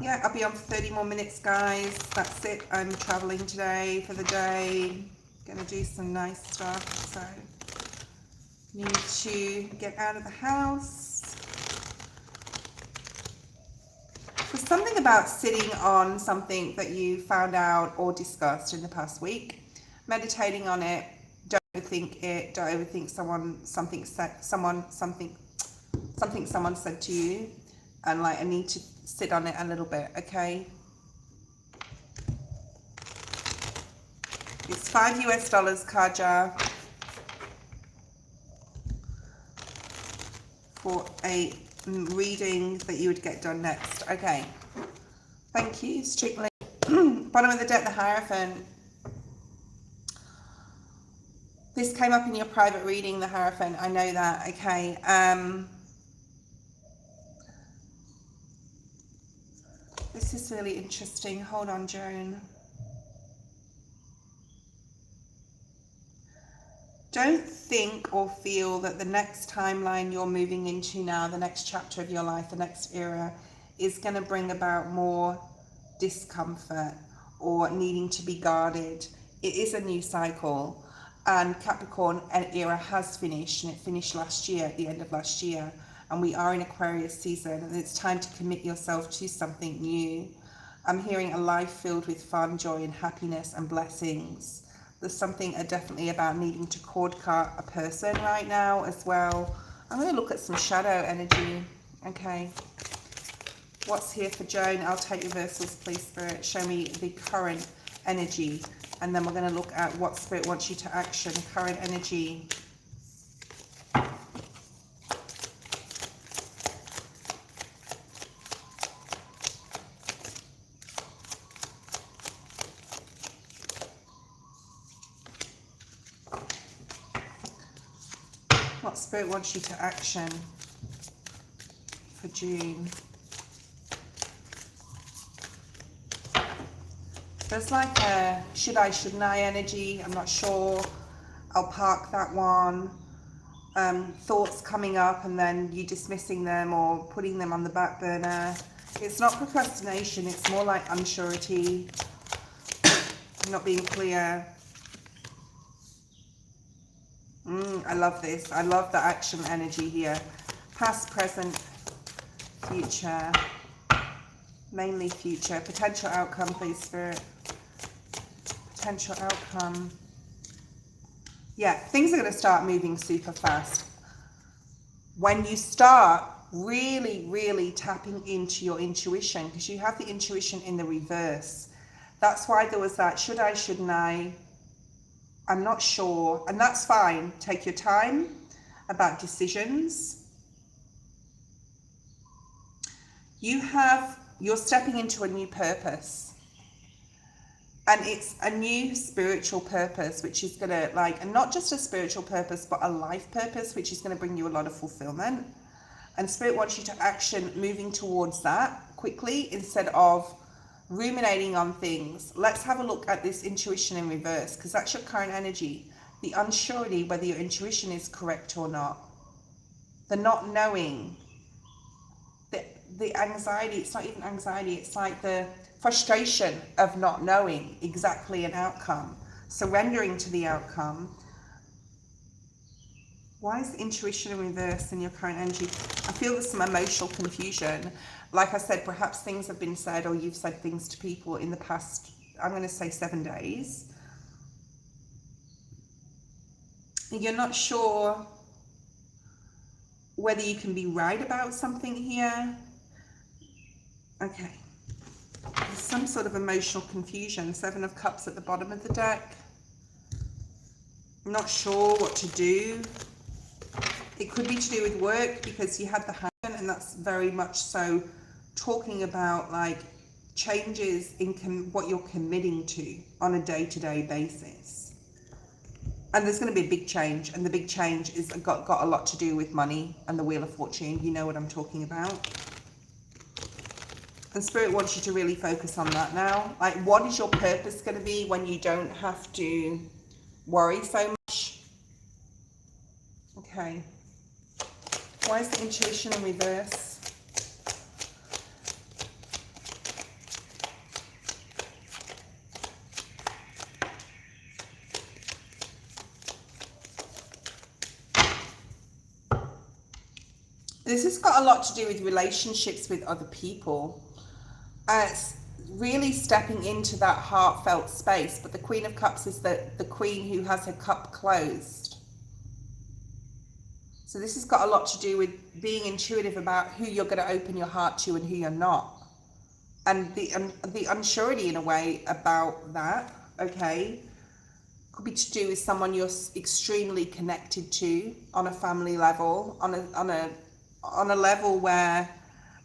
yeah, I'll be on for 30 more minutes, guys. That's it. I'm traveling today for the day. Gonna do some nice stuff, so need to get out of the house. There's something about sitting on something that you found out or discussed in the past week, meditating on it. Don't overthink it. Don't overthink something someone said to you, and like I need to sit on it a little bit. Okay. It's $5 US, Kaja, for a reading that you would get done next. Okay. Thank you, Strictly. Bottom of the deck, the Hierophant. This came up in your private reading, the Hierophant. I know that. Okay. This is really interesting. Hold on, Joan. Don't think or feel that the next timeline you're moving into now, the next chapter of your life, the next era, is going to bring about more discomfort or needing to be guarded. It is a new cycle, and Capricorn era has finished, and it finished last year, at the end of last year, and we are in Aquarius season, and it's time to commit yourself to something new. I'm hearing a life filled with fun, joy, and happiness and blessings. There's something definitely about needing to cord cut a person right now as well. I'm going to look at some shadow energy. Okay. What's here for Joan? I'll take reversals, please, Spirit. Show me the current energy. And then we're going to look at what Spirit wants you to action. Current energy. What Spirit wants you to action for June. There's like a should I, shouldn't I energy. I'm not sure. I'll park that one. Thoughts coming up and then you dismissing them or putting them on the back burner. It's not procrastination. It's more like unsurety, not being clear. I love this. I love the action energy here. Past, present, future. Mainly future. Potential outcome, please, Spirit. Potential outcome. Yeah, things are going to start moving super fast. When you start really tapping into your intuition, because you have the intuition in the reverse. That's why there was that, should I, shouldn't I? I'm not sure. And that's fine. Take your time about decisions. You're stepping into a new purpose. And it's a new spiritual purpose, which is going to, like, and not just a spiritual purpose, but a life purpose, which is going to bring you a lot of fulfillment. And Spirit wants you to action moving towards that quickly instead of ruminating on things. Let's have a look at this intuition in reverse, because that's your current energy. The unsurety whether your intuition is correct or not. The not knowing. The anxiety, it's not even anxiety, it's like the frustration of not knowing exactly an outcome. Surrendering to the outcome. Why is the intuition in reverse in your current energy? I feel there's some emotional confusion. Like I said, perhaps things have been said or you've said things to people in the past, I'm going to say 7 days. You're not sure whether you can be right about something here. Okay. There's some sort of emotional confusion. 7 of Cups at the bottom of the deck. I'm not sure what to do. It could be to do with work because you had the Hangman, and that's very much so talking about like changes in what you're committing to on a day-to-day basis. And there's going to be a big change, and the big change is got a lot to do with money and the Wheel of Fortune. You know what I'm talking about. And Spirit wants you to really focus on that now. Like, what is your purpose going to be when you don't have to worry so much? Okay. Why is the intuition in reverse? This has got a lot to do with relationships with other people. It's really stepping into that heartfelt space. But the Queen of Cups is the queen who has her cup closed. So this has got a lot to do with being intuitive about who you're going to open your heart to and who you're not. And the unsurety in a way about that, okay? Could be to do with someone you're extremely connected to on a family level, on a level where,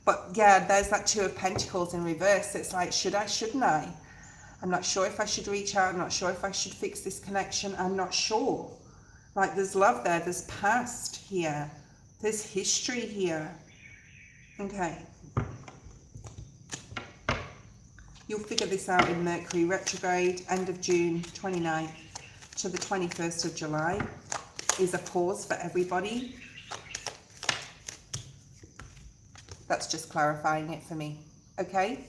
but yeah, there's that 2 of Pentacles in reverse. It's like, should I, shouldn't I? I'm not sure if I should reach out. I'm not sure if I should fix this connection. I'm not sure. Like, there's love there. There's past here. There's history here. Okay. You'll figure this out in Mercury retrograde. End of June 29th to the 21st of July is a pause for everybody. That's just clarifying it for me. Okay?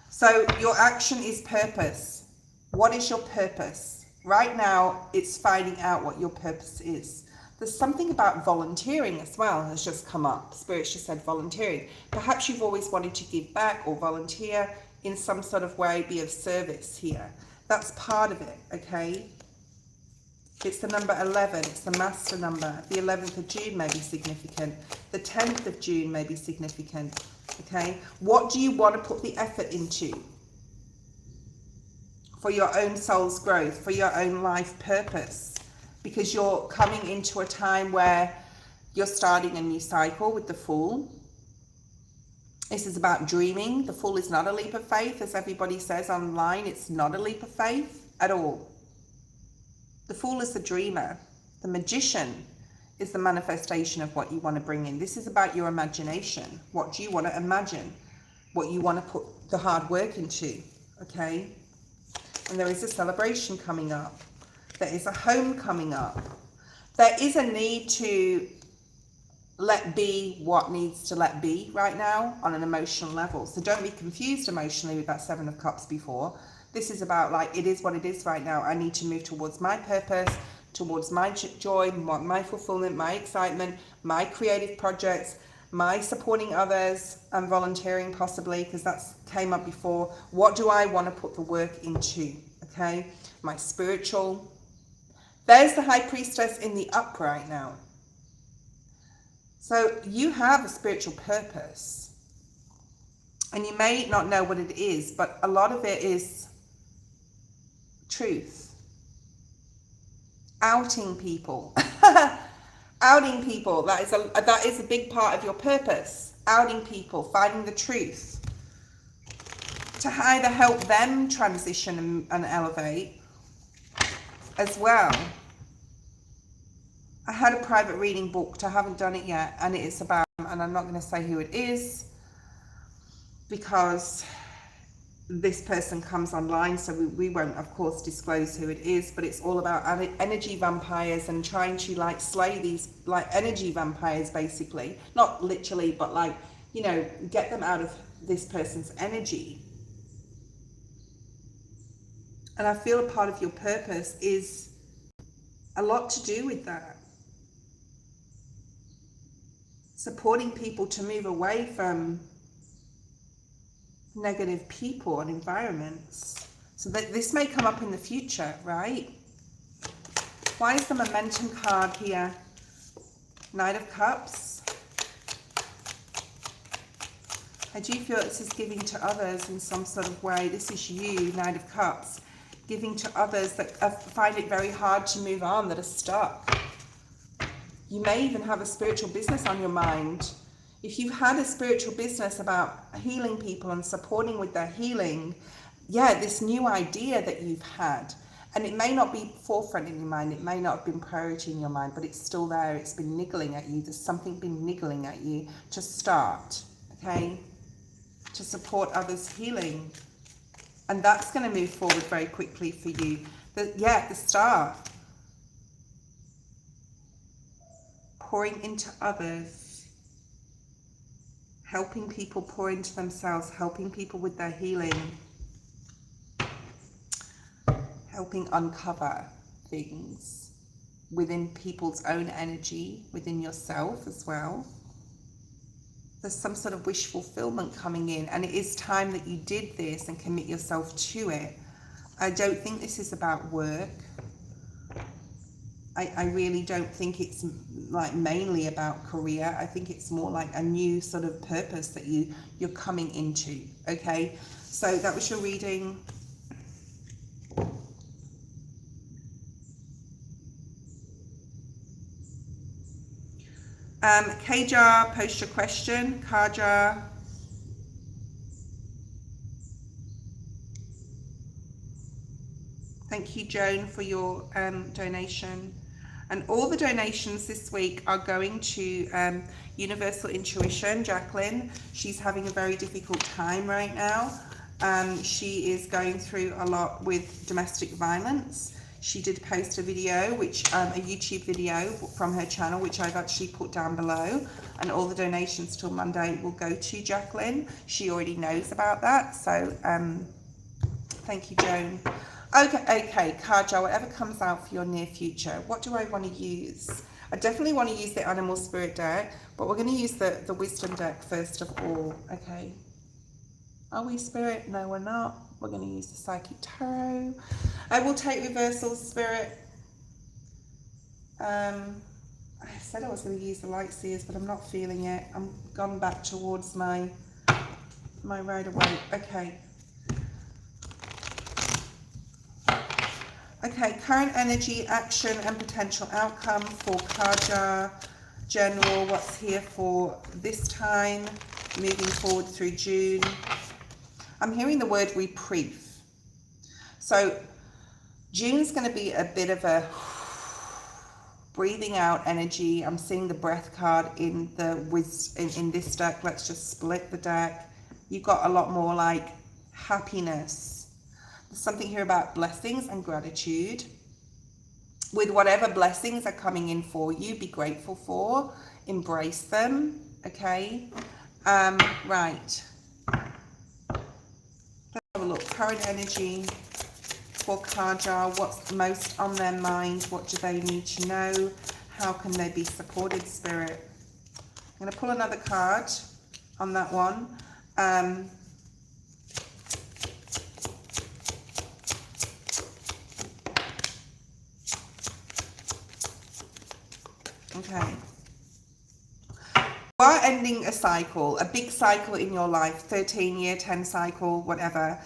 So your action is purpose. What is your purpose? Right now, it's finding out what your purpose is. There's something about volunteering as well has just come up. Spirit's just said volunteering. Perhaps you've always wanted to give back or volunteer in some sort of way, be of service here. That's part of it, okay? It's the number 11. It's the master number. The 11th of June may be significant. The 10th of June may be significant, okay? What do you want to put the effort into? For your own soul's growth, for your own life purpose, because you're coming into a time where you're starting a new cycle with the Fool. This is about dreaming. The Fool is not a leap of faith, as everybody says online. It's not a leap of faith at all. The Fool is the dreamer. The Magician is the manifestation of what you want to bring in. This is about your imagination. What do you want to imagine? What you want to put the hard work into, okay? And there is a celebration coming up. There is a home coming up. There is a need to let be what needs to let be right now on an emotional level. So don't be confused emotionally with that 7 of Cups before. This is about, like, it is what it is right now. I need to move towards my purpose, towards my joy, my fulfillment, my excitement, my creative projects, my supporting others and volunteering possibly, because that's came up before. What do I want to put the work into? Okay, my spiritual. There's the High Priestess in the upright now. So you have a spiritual purpose. And you may not know what it is, but a lot of it is truth. Outing people. Outing people. That is a big part of your purpose. Outing people, finding the truth. To either help them transition and elevate as well. I had a private reading booked. I haven't done it yet, and it is about, and I'm not going to say who it is because this person comes online, so we won't of course disclose who it is, but it's all about energy vampires and trying to like slay these like energy vampires, basically, not literally, but like, you know, get them out of this person's energy. And I feel a part of your purpose is a lot to do with that. Supporting people to move away from negative people and environments. So that this may come up in the future, right? Why is the momentum card here? Knight of Cups. I do feel this is giving to others in some sort of way. This is you, Knight of Cups. Giving to others that find it very hard to move on, that are stuck. You may even have a spiritual business on your mind. If you've had a spiritual business about healing people and supporting with their healing, yeah, this new idea that you've had, and it may not be forefront in your mind, it may not have been priority in your mind, but it's still there, it's been niggling at you, there's something been niggling at you to start, okay, to support others' healing. And that's going to move forward very quickly for you. The start. Pouring into others. Helping people pour into themselves, helping people with their healing, helping uncover things within people's own energy, within yourself as well. There's some sort of wish fulfillment coming in, and it is time that you did this and commit yourself to it. I don't think this is about work. I really don't think it's like mainly about career. I think it's more like a new sort of purpose that you're coming into. Okay, so that was your reading. Kajar, post your question. Kajar. Thank you, Joan, for your donation. And all the donations this week are going to Universal Intuition, Jacqueline. She's having a very difficult time right now. She is going through a lot with domestic violence. She did post a video, a YouTube video from her channel, which I've actually put down below. And all the donations till Monday will go to Jacqueline. She already knows about that. So thank you, Joan. Okay, Kaja, whatever comes out for your near future, what do I want to use? I definitely want to use the Animal Spirit deck, but we're going to use the Wisdom deck first of all, okay? Are we Spirit? No, we're not. We're going to use the Psychic Tarot. I will take reversals, Spirit. I said I was going to use the Light Seers, but I'm not feeling it. I'm gone back towards my Rider-Waite. Okay. Okay, current energy, action and potential outcome for Kaja General. What's here for this time, moving forward through June? I'm hearing the word reprieve. So June's going to be a bit of a breathing out energy. I'm seeing the breath card in this deck. Let's just split the deck. You've got a lot more like happiness. There's something here about blessings and gratitude. With whatever blessings are coming in for you, be grateful for, embrace them, okay? Right. Let's have a look. Current energy for Kaja, what's most on their mind? What do they need to know? How can they be supported, Spirit? I'm going to pull another card on that one. Okay. You are ending a cycle, a big cycle in your life, 13-year, 10 cycle, whatever.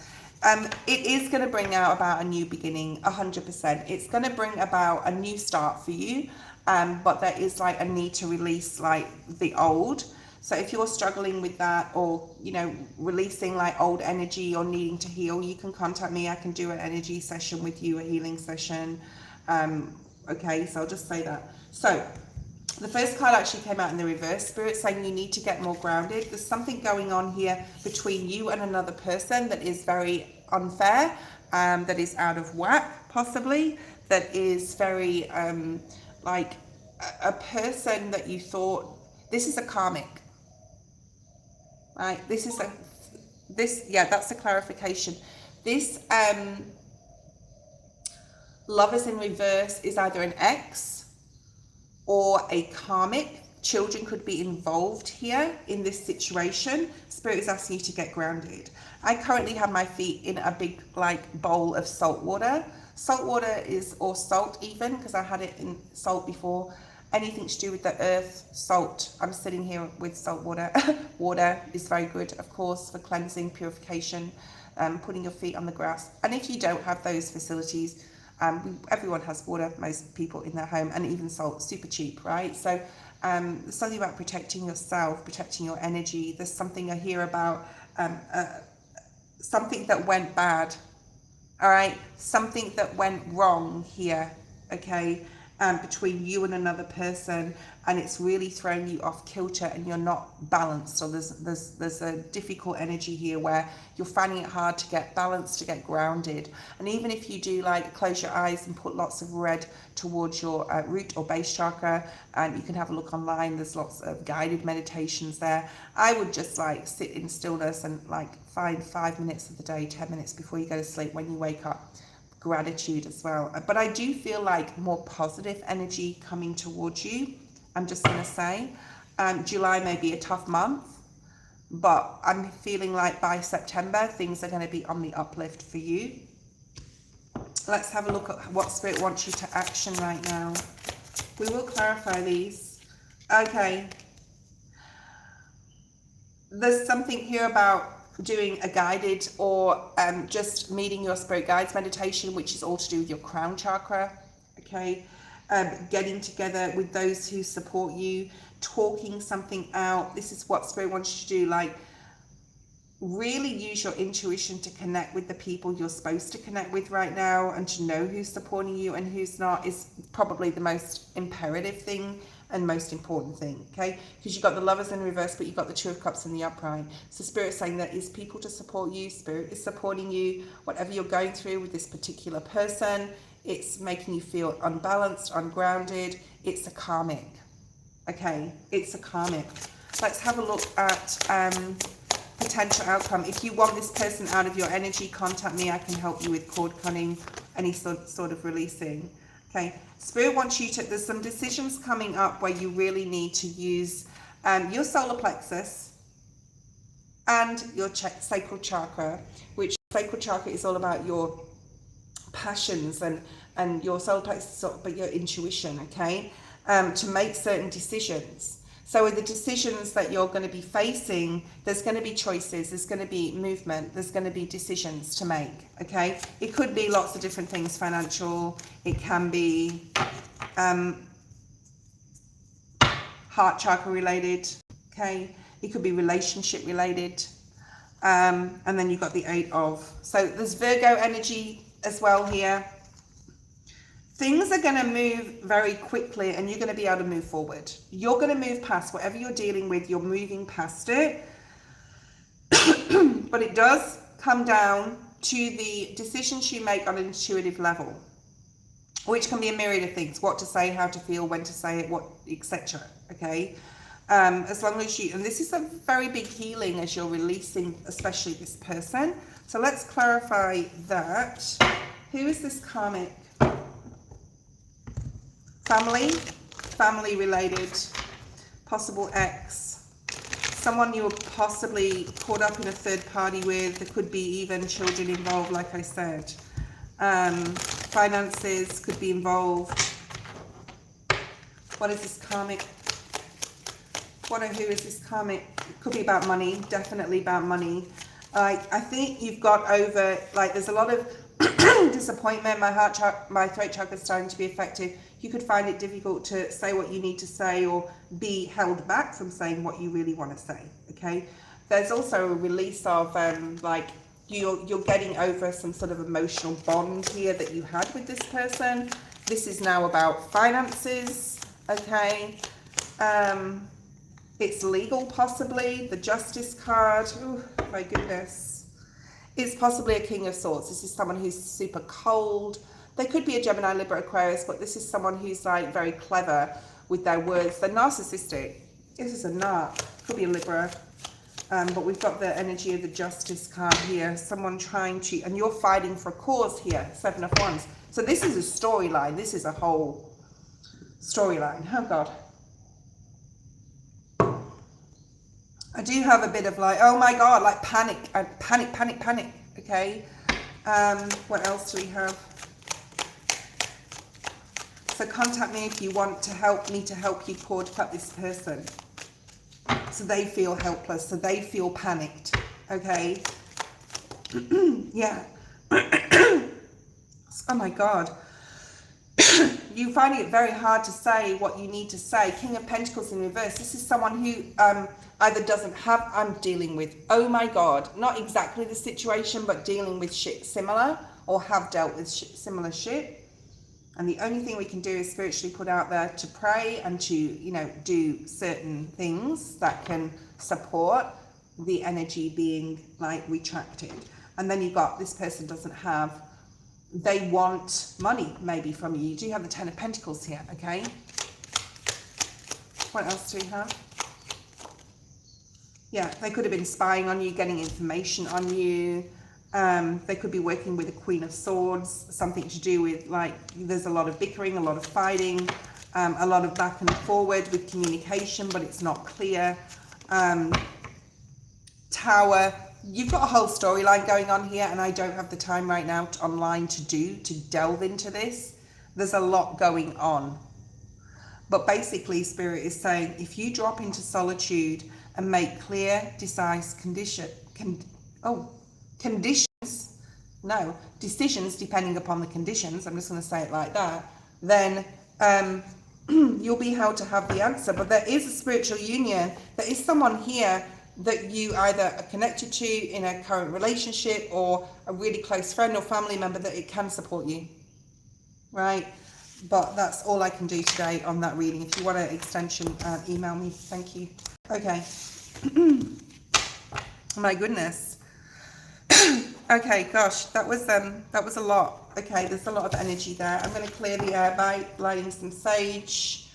It is going to bring out about a new beginning, 100%. It's going to bring about a new start for you, but there is like a need to release like the old. So if you're struggling with that, or, you know, releasing like old energy or needing to heal, you can contact me. I can do an energy session with you, a healing session. Okay, so I'll just say that. So the first card actually came out in the reverse, Spirit, saying you need to get more grounded. There's something going on here between you and another person that is very unfair, that is out of whack, possibly, that is very, like a person that you thought, this is a karmic, right? Yeah, that's the clarification. This, lovers in reverse is either an ex or a karmic. Children could be involved here in this situation. Spirit is asking you to get grounded. I currently have my feet in a big like bowl of salt water. Salt water is, or salt even, because I had it in salt before. Anything to do with the earth, salt. I'm sitting here with salt water. Water is very good, of course, for cleansing, purification, putting your feet on the grass. And if you don't have those facilities, everyone has water, most people in their home, and even salt, super cheap, right? So there's something about protecting yourself, protecting your energy. There's something I hear about, something that went bad, all right? Something that went wrong here, okay? Between you and another person, and it's really throwing you off kilter and you're not balanced. So there's a difficult energy here where you're finding it hard to get balanced, to get grounded. And even if you do like close your eyes and put lots of red towards your root or base chakra, and you can have a look online, there's lots of guided meditations there. I would just like sit in stillness and like find 5 minutes of the day, 10 minutes before you go to sleep, when you wake up. Gratitude as well. But I do feel like more positive energy coming towards you. I'm just going to say July may be a tough month, but I'm feeling like by September things are going to be on the uplift for you. Let's have a look at what Spirit wants you to action right now. We will clarify these. Okay, there's something here about doing a guided or just meeting your spirit guides meditation, which is all to do with your crown chakra. Okay, getting together with those who support you, talking something out. This is what Spirit wants you to do, like really use your intuition to connect with the people you're supposed to connect with right now, and to know who's supporting you and who's not is probably the most imperative thing and most important thing, okay? Because you've got the Lovers in reverse, but you've got the Two of Cups in the upright. So Spirit's saying that is people to support you. Spirit is supporting you. Whatever you're going through with this particular person, it's making you feel unbalanced, ungrounded. It's a karmic, okay? It's a karmic. Let's have a look at potential outcome. If you want this person out of your energy, contact me. I can help you with cord cutting, any sort of releasing. Okay, Spirit wants you to, there's some decisions coming up where you really need to use your solar plexus and your sacral chakra, which sacral chakra is all about your passions, and your solar plexus is all about your intuition, okay, to make certain decisions. So with the decisions that you're going to be facing, there's going to be choices, there's going to be movement, there's going to be decisions to make, okay? It could be lots of different things, financial, it can be heart chakra related, okay? It could be relationship related, and then you've got the 8 of. So there's Virgo energy as well here. Things are going to move very quickly, and you're going to be able to move forward. You're going to move past whatever you're dealing with. You're moving past it. But it does come down to the decisions you make on an intuitive level, which can be a myriad of things. What to say, how to feel, when to say it, what, etc. Okay? As long as you, and this is a very big healing as you're releasing, especially this person. So let's clarify that. Who is this karmic? Family related, possible ex, someone you were possibly caught up in a third party with. There could be even children involved, like I said. Finances could be involved. What is this karmic? Who is this karmic? It could be about money, definitely about money. I think you've got over, like, there's a lot of disappointment. My throat chakra is starting to be affected. You could find it difficult to say what you need to say, or be held back from saying what you really want to say. Okay. There's also a release of like you're getting over some sort of emotional bond here that you had with this person. This is now about finances. Okay. It's legal, possibly. The Justice card. Oh my goodness. It's possibly a King of Swords. This is someone who's super cold. They could be a Gemini, Libra, Aquarius, but this is someone who's like very clever with their words. They're narcissistic. This is a narc. Could be a Libra. But we've got the energy of the Justice card here. Someone trying to, and you're fighting for a cause here. 7 of Wands. So this is a storyline. This is a whole storyline. Oh God. I do have a bit of like, oh my God, like panic. Okay. What else do we have? So contact me if you want to help me to help you cord cut this person. So they feel helpless, so they feel panicked. Okay. Yeah. Oh my God. You finding it very hard to say what you need to say. King of Pentacles in reverse. This is someone who either doesn't have, I'm dealing with, oh my God, not exactly the situation, but dealing with shit similar, or have dealt with similar shit. And the only thing we can do is spiritually put out there to pray and to, you know, do certain things that can support the energy being like retracted. And then you've got this person doesn't have, they want money maybe from you. You do have the 10 of Pentacles here, okay? What else do we have? Yeah, they could have been spying on you, getting information on you. They could be working with a Queen of Swords, something to do with, like, there's a lot of bickering, a lot of fighting, a lot of back and forward with communication, but it's not clear. Tower. You've got a whole storyline going on here, and I don't have the time right now online to delve into this. There's a lot going on. But basically, Spirit is saying, if you drop into solitude and make clear, decisions, depending upon the conditions, I'm just going to say it like that, then you'll be held to have the answer. But there is a spiritual union. There is someone here that you either are connected to in a current relationship, or a really close friend or family member that it can support you, right? But that's all I can do today on that reading. If you want an extension, email me. Thank you. Okay. My goodness. Okay, gosh, that was a lot. Okay, there's a lot of energy there. I'm going to clear the air by lighting some sage.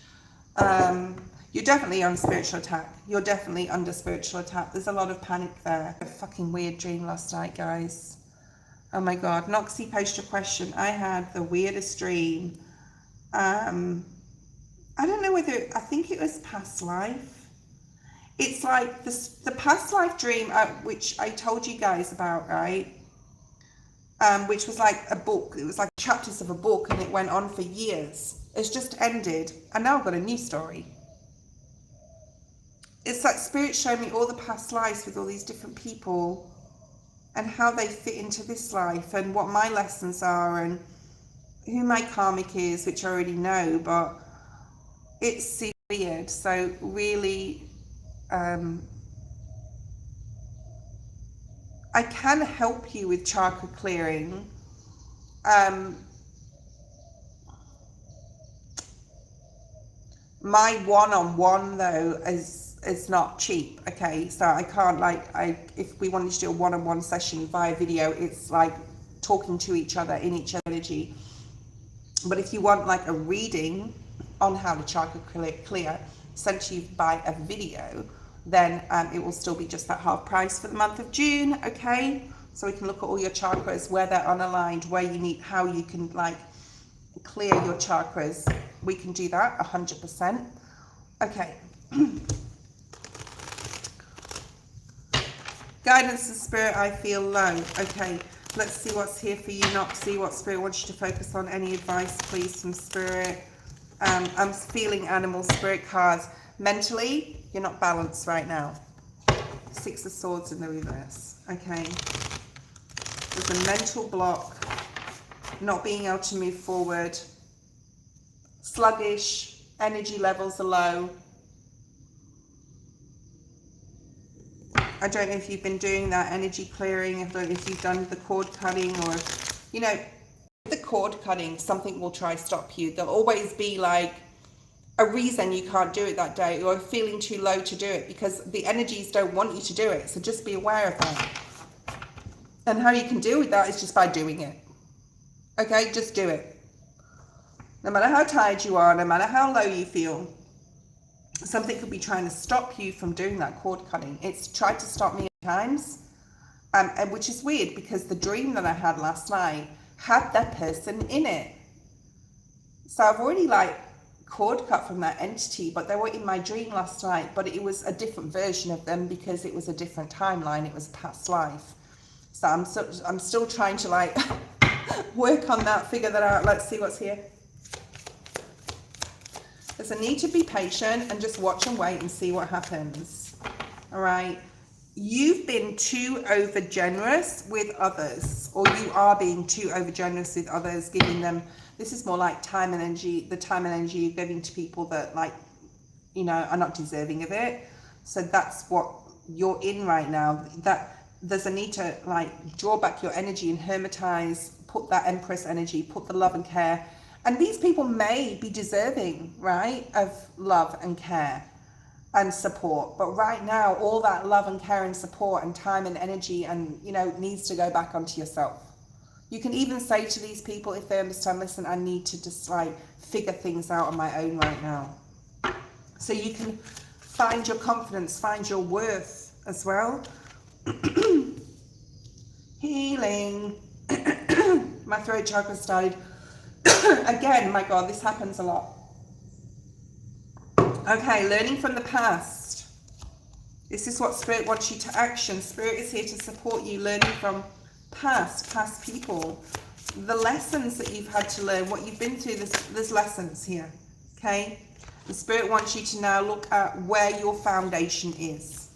You're definitely on spiritual attack. You're definitely under spiritual attack. There's a lot of panic there. A fucking weird dream last night, guys. Oh my God. Noxie, post your question. I had the weirdest dream. I don't know whether, I think it was past life. It's like the past life dream, which I told you guys about, right? Which was like a book. It was like chapters of a book, and it went on for years. It's just ended, and now I've got a new story. It's like Spirit showing me all the past lives with all these different people, and how they fit into this life, and what my lessons are, and who my karmic is, which I already know, but it's super weird. So really, I can help you with chakra clearing. My one-on-one though is not cheap. Okay, so I can't, like, if we wanted to do a one-on-one session via video, it's like talking to each other in each other's energy. But if you want like a reading on how to chakra clear sent to you by a video, then it will still be just that half price for the month of June. Okay, So we can look at all your chakras, where they're unaligned, where you need, how you can like clear your chakras. We can do that 100%. Okay. Guidance and spirit, I feel low. Okay, let's see what's here for you. Not see what spirit wants you to focus on. Any advice, please, from spirit? I'm feeling animal spirit cards. Mentally, you're not balanced right now. Six of Swords in the reverse. Okay. There's a mental block, not being able to move forward, sluggish, energy levels are low. I don't know if you've been doing that energy clearing. I don't know if you've done the cord cutting, or, you know, the cord cutting, something will try to stop you. There'll always be like a reason you can't do it that day, or feeling too low to do it, because the energies don't want you to do it. So just be aware of that. And how you can deal with that is just by doing it. Okay, just do it. No matter how tired you are, no matter how low you feel, something could be trying to stop you from doing that cord cutting. It's tried to stop me at times, and which is weird, because the dream that I had last night had that person in it. So I've already like cord cut from that entity, but they were in my dream last night, but it was a different version of them because it was a different timeline. It was past life. So I'm still trying to like work on that, figure that out. Let's see what's here. There's a need to be patient and just watch and wait and see what happens. All right. You've been too over generous with others, or you are being too over generous with others, giving them, this is more like time and energy, the time and energy you're giving to people that, like, you know, are not deserving of it. So that's what you're in right now. That there's a need to like draw back your energy and hermetize, put that Empress energy, put the love and care. And these people may be deserving, right, of love and care and support. But right now, all that love and care and support and time and energy and, you know, needs to go back onto yourself. You can even say to these people, if they understand, listen, I need to just like figure things out on my own right now. So you can find your confidence, find your worth as well. Healing. My throat chakra started. Again, my God, this happens a lot. Okay, learning from the past. This is what Spirit wants you to action. Spirit is here to support you, learning from past people. The lessons that you've had to learn, what you've been through, there's lessons here. Okay? The Spirit wants you to now look at where your foundation is,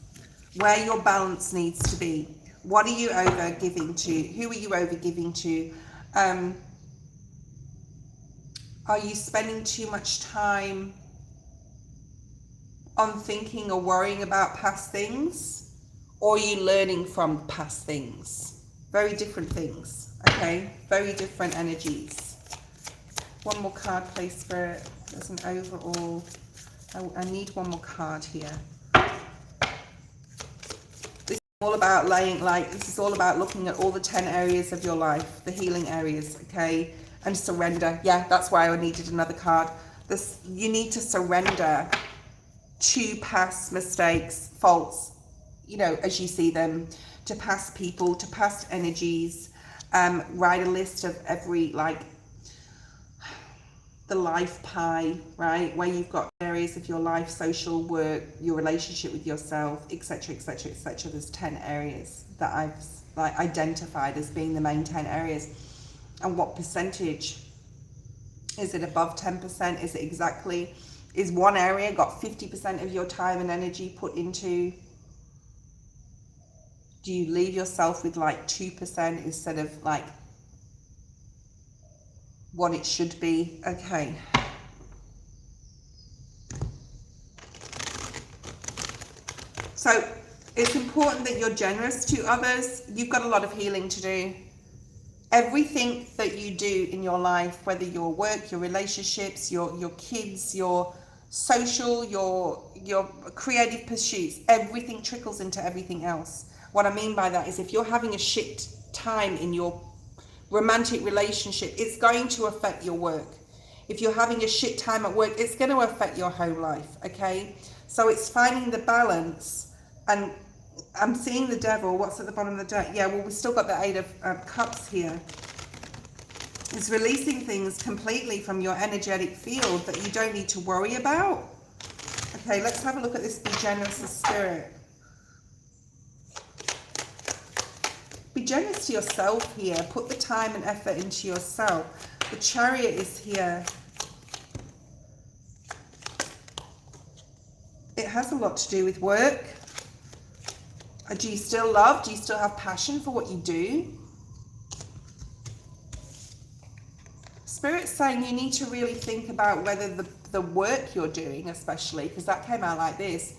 where your balance needs to be. What are you over giving to? Who are you over giving to? Are you spending too much time on thinking or worrying about past things? Or are you learning from past things? Very different things, okay? Very different energies. One more card, please, Spirit. There's an overall. I need one more card here. This is all about this is all about looking at all the 10 areas of your life, the healing areas, okay? And surrender. Yeah, that's why I needed another card. You need to surrender to past mistakes, faults, you know, as you see them, to past people, to past energies. Write a list of every, like, the life pie, right, where you've got areas of your life, social, work, your relationship with yourself, etc., etc., etc. There's 10 areas that I've like identified as being the main 10 areas. And what percentage? Is it above 10%? Is it exactly? Is one area got 50% of your time and energy put into? Do you leave yourself with like 2% instead of like what it should be? Okay. So it's important that you're generous to others. You've got a lot of healing to do. Everything that you do in your life, whether your work, your relationships, your kids, your social, your creative pursuits, everything trickles into everything else. What I mean by that is if you're having a shit time in your romantic relationship, it's going to affect your work. If you're having a shit time at work, it's going to affect your home life, okay? So it's finding the balance and I'm seeing the devil. What's at the bottom of the deck? Yeah, well, we've still got the Eight of Cups here. It's releasing things completely from your energetic field that you don't need to worry about. Okay, let's have a look at this. Be generous of spirit. Be generous to yourself here. Put the time and effort into yourself. The Chariot is here. It has a lot to do with work. Do you still love? Do you still have passion for what you do? Spirit's saying you need to really think about whether the work you're doing, especially, because that came out like this,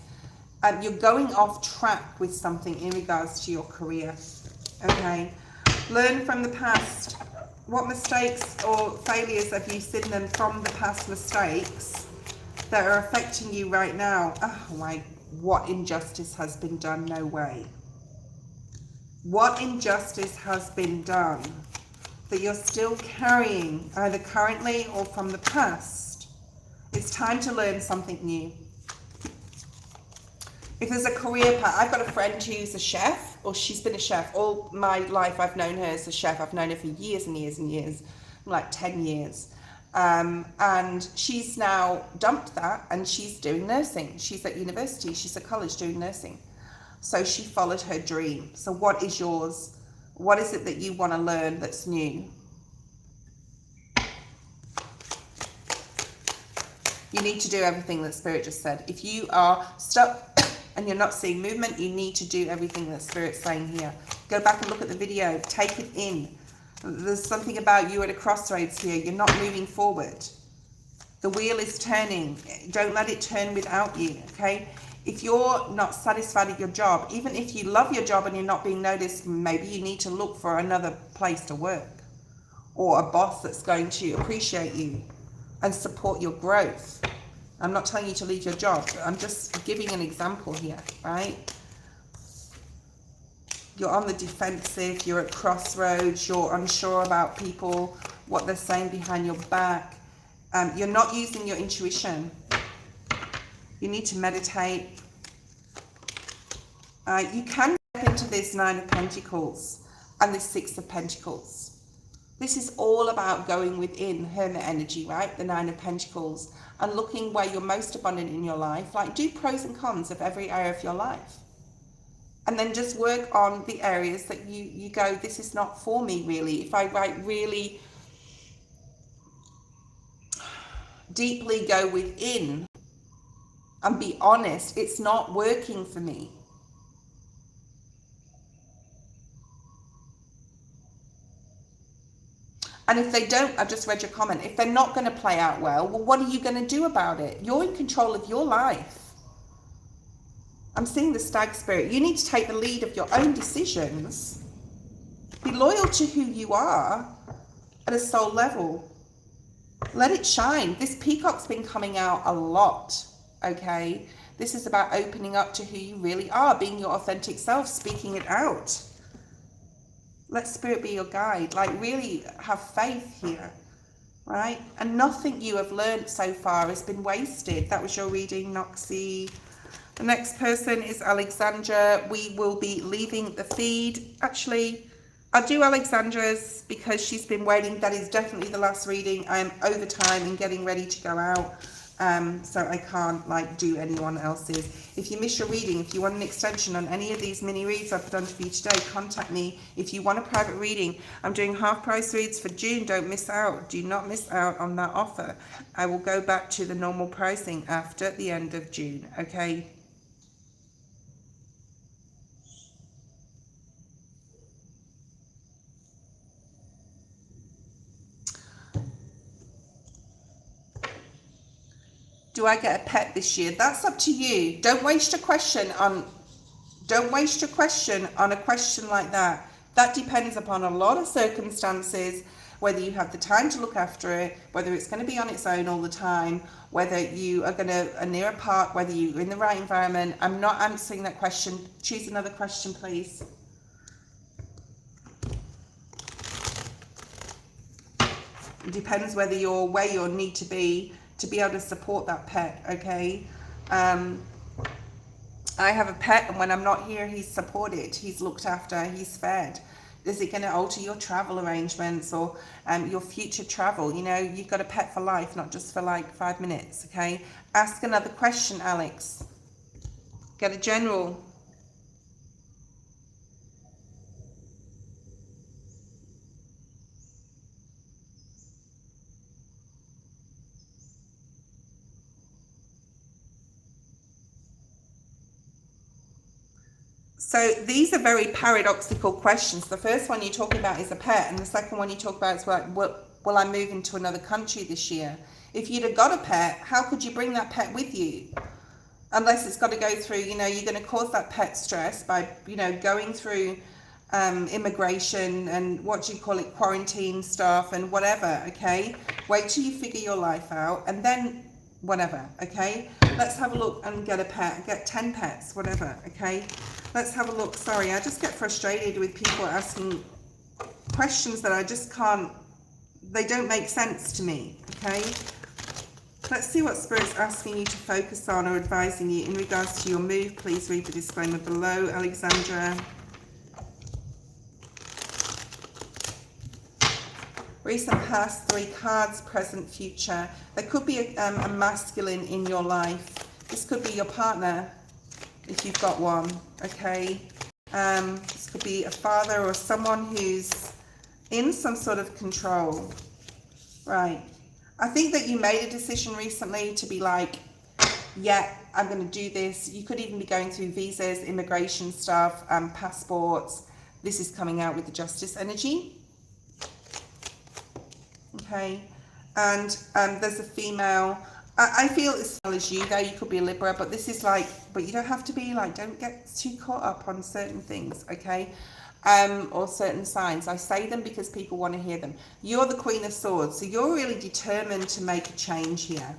you're going off track with something in regards to your career. Okay, learn from the past. What mistakes or failures have you seen them from the past mistakes that are affecting you right now? Oh my, what injustice has been done? No way. What injustice has been done that you're still carrying, either currently or from the past? It's time to learn something new. If there's a career path, I've got a friend who's a chef, or she's been a chef. All my life I've known her as a chef. I've known her for years and years and years, like 10 years. And she's now dumped that and she's doing nursing. She's at university, she's at college doing nursing. So she followed her dream. So what is yours? What is it that you want to learn that's new? You need to do everything that Spirit just said. If you are stuck and you're not seeing movement, you need to do everything that Spirit's saying here. Go back and look at the video. Take it in. There's something about you at a crossroads here. You're not moving forward. The wheel is turning. Don't let it turn without you, okay? If you're not satisfied at your job, even if you love your job and you're not being noticed, maybe you need to look for another place to work, or a boss that's going to appreciate you and support your growth. I'm not telling you to leave your job. I'm just giving an example here, right? You're on the defensive, you're at crossroads, you're unsure about people, what they're saying behind your back. You're not using your intuition. You need to meditate. You can step into this Nine of Pentacles and this Six of Pentacles. This is all about going within, Hermit energy, right? The Nine of Pentacles, and looking where you're most abundant in your life. Like, do pros and cons of every area of your life. And then just work on the areas that you go, this is not for me really. If I really deeply go within and be honest, it's not working for me. And if they don't, I've just read your comment, if they're not going to play out well, what are you going to do about it? You're in control of your life. I'm seeing the Stag Spirit. You need to take the lead of your own decisions. Be loyal to who you are at a soul level. Let it shine. This peacock's been coming out a lot, okay? This is about opening up to who you really are, being your authentic self, speaking it out. Let Spirit be your guide. Like, really have faith here, right? And nothing you have learned so far has been wasted. That was your reading, Noxie. The next person is Alexandra. We will be leaving the feed. Actually, I'll do Alexandra's because she's been waiting. That is definitely the last reading. I am over time and getting ready to go out. So I can't do anyone else's. If you miss your reading, if you want an extension on any of these mini reads I've done for you today, contact me. If you want a private reading, I'm doing half price reads for June. Don't miss out. Do not miss out on that offer. I will go back to the normal pricing after the end of June. Okay. Do I get a pet this year? That's up to you. Don't waste your question on a question like that. That depends upon a lot of circumstances, whether you have the time to look after it, whether it's going to be on its own all the time, whether you are near a park, whether you're in the right environment. I'm not answering that question. Choose another question, please. It depends whether you're where you need to be able to support that pet, okay? I have a pet, and when I'm not here, he's supported, he's looked after, he's fed. Is it going to alter your travel arrangements or your future travel? You know, you've got a pet for life, not just for like 5 minutes, okay? Ask another question, Alex. Get a general. So these are very paradoxical questions. The first one you're talking about is a pet, and the second one you talk about is like, will I move into another country this year? If you'd have got a pet, how could you bring that pet with you? Unless it's got to go through, you know, you're going to cause that pet stress by, you know, going through immigration and what do you call it, quarantine stuff and whatever, okay? Wait till you figure your life out and then whatever, okay? Let's have a look and get a pet, get 10 pets, whatever, okay? Let's have a look. Sorry, I just get frustrated with people asking questions that I just can't, they don't make sense to me, okay? Let's see what Spirit's asking you to focus on or advising you in regards to your move. Please read the disclaimer below, Alexandra. Recent past, 3 cards, present, future. There could be a masculine in your life. This could be your partner, if you've got one, okay? This could be a father or someone who's in some sort of control, right? I think that you made a decision recently to be like, yeah, I'm going to do this. You could even be going through visas, immigration stuff, passports. This is coming out with the Justice energy. Okay, and there's a female. I feel as well as you there, you could be a Libra, but this is like, but you don't have to be like, don't get too caught up on certain things, okay? Or certain signs. I say them because people want to hear them. You're the Queen of Swords, so you're really determined to make a change here.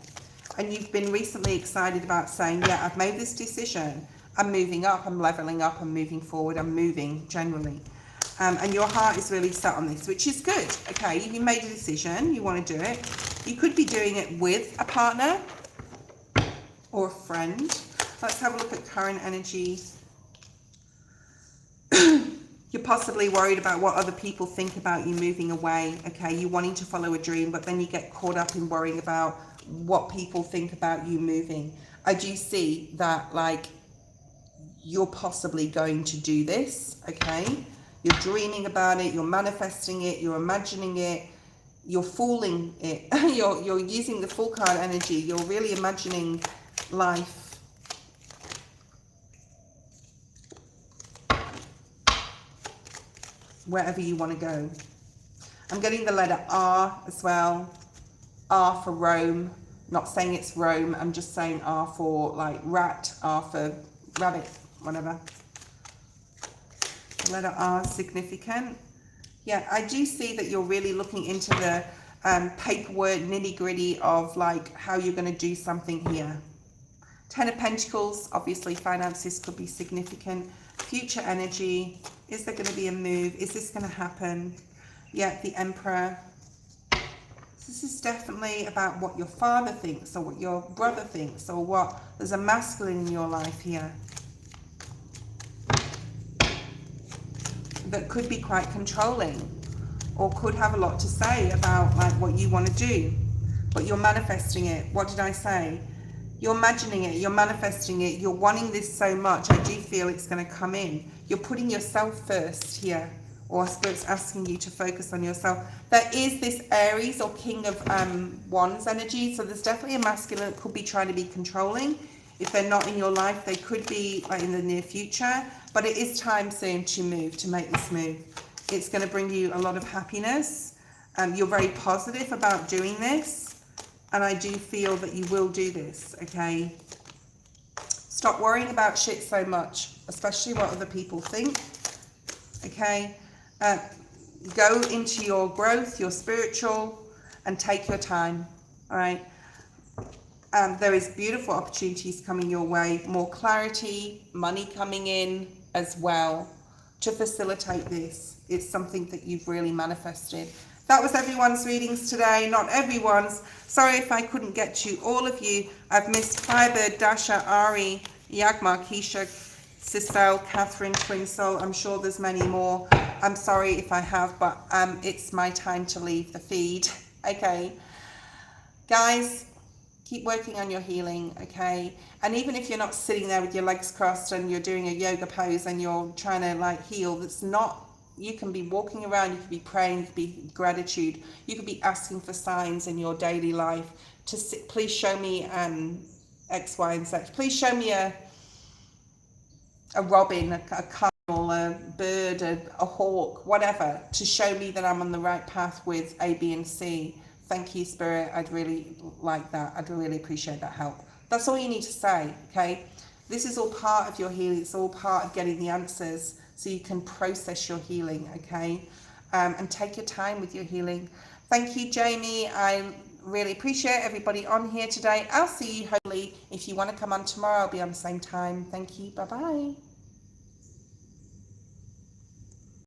And you've been recently excited about saying, yeah, I've made this decision. I'm moving up, I'm leveling up, I'm moving forward, I'm moving generally. And your heart is really set on this, which is good. Okay, you made a decision, you want to do it. You could be doing it with a partner or a friend. Let's have a look at current energy. You're possibly worried about what other people think about you moving away. Okay, you're wanting to follow a dream, but then you get caught up in worrying about what people think about you moving. I do see that, like, you're possibly going to do this, okay? You're dreaming about it, you're manifesting it, you're imagining it, you're fooling it. You're using the full card energy. You're really imagining life. Wherever you want to go. I'm getting the letter R as well. R for Rome. Not saying it's Rome, I'm just saying R for like rat, R for rabbit, whatever. The letter R is significant. Yeah, I do see that you're really looking into the paperwork, nitty-gritty of like how you're going to do something here. 10 of Pentacles, obviously finances could be significant. Future energy, is there going to be a move? Is this going to happen? Yeah, the Emperor. This is definitely about what your father thinks or what your brother thinks or what, there's a masculine in your life here. That could be quite controlling or could have a lot to say about like what you want to do, but you're manifesting it. What did I say? You're imagining it, you're manifesting it, you're wanting this so much. I do feel it's going to come in. You're putting yourself first here, or Spirit's asking you to focus on yourself. There is this Aries or King of Wands energy, so there's definitely a masculine that could be trying to be controlling. If they're not in your life, they could be like in the near future. But it is time soon to move, to make this move. It's going to bring you a lot of happiness. You're very positive about doing this. And I do feel that you will do this, okay? Stop worrying about shit so much, especially what other people think, okay? Go into your growth, your spiritual, and take your time, all right? There is beautiful opportunities coming your way, more clarity, money coming in as well to facilitate this. It's something that you've really manifested. That was everyone's readings today, not everyone's. Sorry if I couldn't get to all of you. I've missed Firebird, Dasha, Ari, Yagmar, Keisha, Sissel, Catherine, Twin Soul. I'm sure there's many more. I'm sorry if I have, but it's my time to leave the feed. Okay, guys, keep working on your healing, okay? And even if you're not sitting there with your legs crossed and you're doing a yoga pose and you're trying to like heal, that's not, you can be walking around, you could be praying, you could be gratitude, you could be asking for signs in your daily life to please show me X, Y, and Z. Please show me a robin, a cardinal, a bird, a hawk, whatever, to show me that I'm on the right path with A, B, and C. Thank you, Spirit. I'd really like that. I'd really appreciate that help. That's all you need to say, okay? This is all part of your healing. It's all part of getting the answers so you can process your healing, okay? And take your time with your healing. Thank you, Jamie. I really appreciate everybody on here today. I'll see you hopefully. If you want to come on tomorrow, I'll be on the same time. Thank you. Bye-bye.